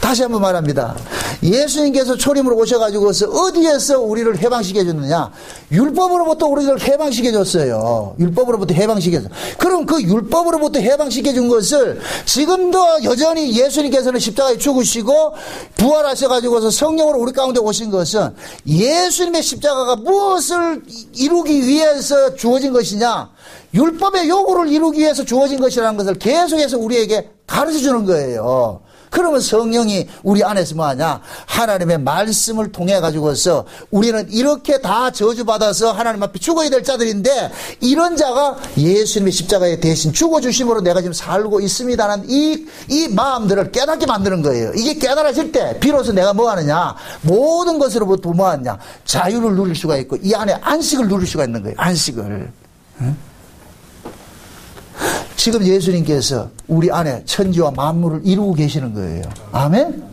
다시 한번 말합니다. 예수님께서 초림으로 오셔가지고서 어디에서 우리를 해방시켜 줬느냐? 율법으로부터 우리를 해방시켜 줬어요. 율법으로부터 해방시켜 줬어요. 그럼 그 율법으로부터 해방시켜 준 것을 지금도 여전히 예수님께서는 십자가에 죽으시고 부활하셔가지고서 성령으로 우리 가운데 오신 것은 예수님의 십자가가 무엇을 이루기 위해서 주어진 것이냐? 율법의 요구를 이루기 위해서 주어진 것이라는 것을 계속해서 우리에게 가르쳐 주는 거예요. 그러면 성령이 우리 안에서 뭐하냐? 하나님의 말씀을 통해 가지고서 우리는 이렇게 다 저주받아서 하나님 앞에 죽어야 될 자들인데 이런 자가 예수님의 십자가에 대신 죽어주심으로 내가 지금 살고 있습니다라는 이 마음들을 깨닫게 만드는 거예요. 이게 깨달아질 때 비로소 내가 뭐하느냐? 모든 것으로부터 뭐하느냐? 자유를 누릴 수가 있고 이 안에 안식을 누릴 수가 있는 거예요. 안식을. 응? 지금 예수님께서 우리 안에 천지와 만물을 이루고 계시는 거예요. 아멘?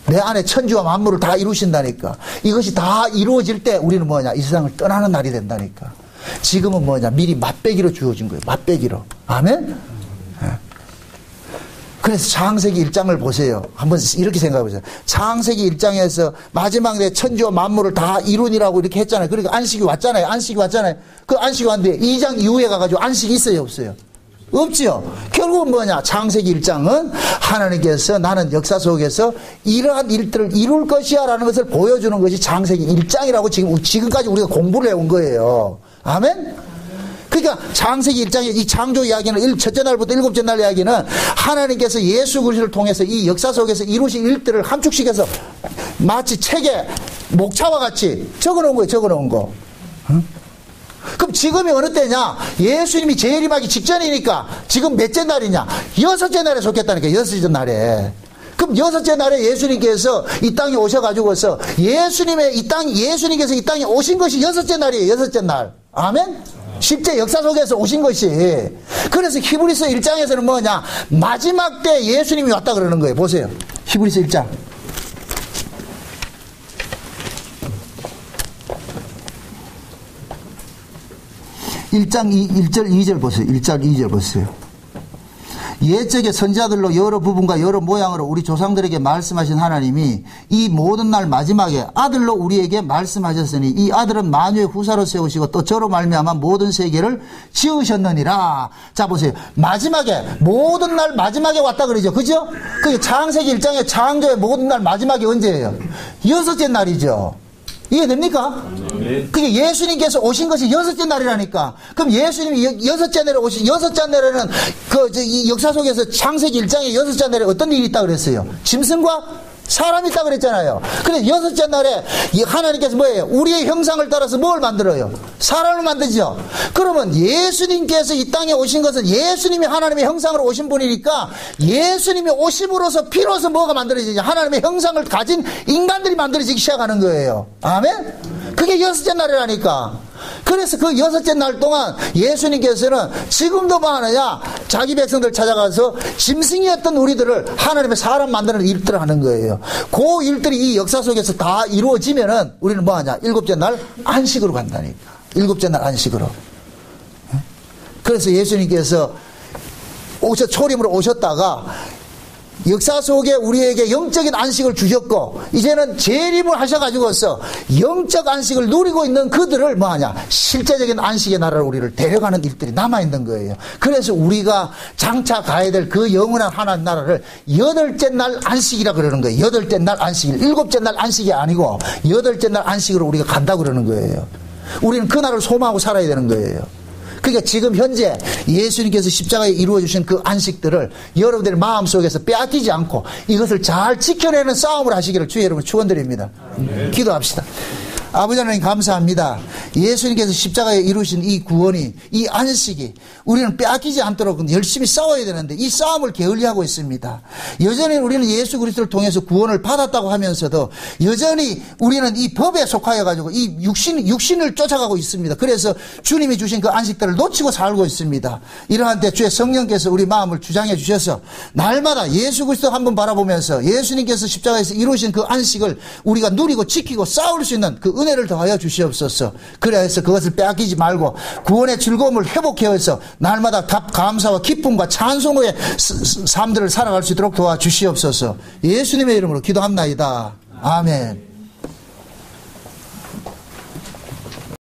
내 안에 천지와 만물을 다 이루신다니까. 이것이 다 이루어질 때 우리는 뭐냐? 이 세상을 떠나는 날이 된다니까. 지금은 뭐냐? 미리 맛배기로 주어진 거예요. 맛배기로. 아멘? 그래서 창세기 1장을 보세요. 한번 이렇게 생각해 보세요. 창세기 1장에서 마지막 내 천지와 만물을 다 이루니라고 이렇게 했잖아요. 그러니까 안식이 왔잖아요. 안식이 왔잖아요. 그 안식이 왔는데 2장 이후에 가가지고 안식이 있어요? 없어요? 없지요. 결국은 뭐냐? 창세기 1장은 하나님께서 나는 역사 속에서 이러한 일들을 이룰 것이야 라는 것을 보여주는 것이 창세기 1장이라고 지금까지 우리가 공부를 해온 거예요. 아멘? 그러니까 창세기 1장의 이 창조 이야기는 첫째 날부터 일곱째 날 이야기는 하나님께서 예수 그리스도를 통해서 이 역사 속에서 이루신 일들을 함축시켜서 마치 책에 목차와 같이 적어놓은 거예요. 적어놓은 거. 응? 그럼 지금이 어느 때냐? 예수님이 재림하기 직전이니까 지금 몇째 날이냐? 6째 날에 속했다니까. 6째 날에. 그럼 여섯째 날에 예수님께서 이 땅에 오셔가지고서 예수님께서 이 땅에 오신 것이 여섯째 날이에요. 여섯째 날. 아멘? 실제 역사 속에서 오신 것이. 그래서 히브리서 1장에서는 뭐냐? 마지막 때 예수님이 왔다 그러는 거예요. 보세요. 히브리서 1장. 1장 1절 2절 보세요. 1절 2절 보세요. 옛적의 선지자들로 여러 부분과 여러 모양으로 우리 조상들에게 말씀하신 하나님이 이 모든 날 마지막에 아들로 우리에게 말씀하셨으니 이 아들은 만유의 후사로 세우시고 또 저로 말미암아 모든 세계를 지으셨느니라. 자 보세요. 마지막에 모든 날 마지막에 왔다 그러죠. 그죠? 그게 창세기 1장의 창조의 모든 날 마지막이 언제예요? 여섯째 날이죠. 이해됩니까? 그게 예수님께서 오신 것이 여섯째 날이라니까. 그럼 예수님이 여섯째 날에 오신, 여섯째 날에는 이 역사 속에서 창세기 1장에 여섯째 날에 어떤 일이 있다고 그랬어요? 짐승과 사람이 있다고 그랬잖아요. 그래서 여섯째 날에 하나님께서 뭐예요? 우리의 형상을 따라서 뭘 만들어요? 사람을 만들죠. 그러면 예수님께서 이 땅에 오신 것은 예수님이 하나님의 형상으로 오신 분이니까 예수님이 오심으로써 피로서 뭐가 만들어지냐? 하나님의 형상을 가진 인간들이 만들어지기 시작하는 거예요. 아멘? 그게 여섯째 날이라니까. 그래서 그 여섯째 날 동안 예수님께서는 지금도 뭐 하느냐? 자기 백성들 찾아가서 짐승이었던 우리들을 하나님의 사람 만드는 일들을 하는 거예요. 그 일들이 이 역사 속에서 다 이루어지면은 우리는 뭐 하냐? 일곱째 날 안식으로 간다니까. 일곱째 날 안식으로. 그래서 예수님께서 초림으로 오셨다가 역사 속에 우리에게 영적인 안식을 주셨고 이제는 재림을 하셔가지고서 영적 안식을 누리고 있는 그들을 뭐하냐? 실제적인 안식의 나라로 우리를 데려가는 일들이 남아있는 거예요. 그래서 우리가 장차 가야 될 그 영원한 하나님 나라를 여덟째 날 안식이라 그러는 거예요. 여덟째 날 안식. 일곱째 날 안식이 아니고 여덟째 날 안식으로 우리가 간다고 그러는 거예요. 우리는 그 날을 소망하고 살아야 되는 거예요. 그러니까 지금 현재 예수님께서 십자가에 이루어주신 그 안식들을 여러분들의 마음속에서 빼앗기지 않고 이것을 잘 지켜내는 싸움을 하시기를 주의 여러분 축원드립니다. 기도합시다. 아버지 하나님 감사합니다. 예수님께서 십자가에 이루신 이 구원이, 이 안식이 우리는 빼앗기지 않도록 열심히 싸워야 되는데 이 싸움을 게을리하고 있습니다. 여전히 우리는 예수 그리스도를 통해서 구원을 받았다고 하면서도 여전히 우리는 이 법에 속하여 가지고 이 육신을 쫓아가고 있습니다. 그래서 주님이 주신 그 안식들을 놓치고 살고 있습니다. 이러한 때 주의 성령께서 우리 마음을 주장해 주셔서 날마다 예수 그리스도 한번 바라보면서 예수님께서 십자가에서 이루신 그 안식을 우리가 누리고 지키고 싸울 수 있는 그 은혜를 더하여 주시옵소서. 그래서 그것을 빼앗기지 말고 구원의 즐거움을 회복해서 날마다 감사와 기쁨과 찬송의 삶들을 살아갈 수 있도록 도와주시옵소서. 예수님의 이름으로 기도합나이다. 아멘.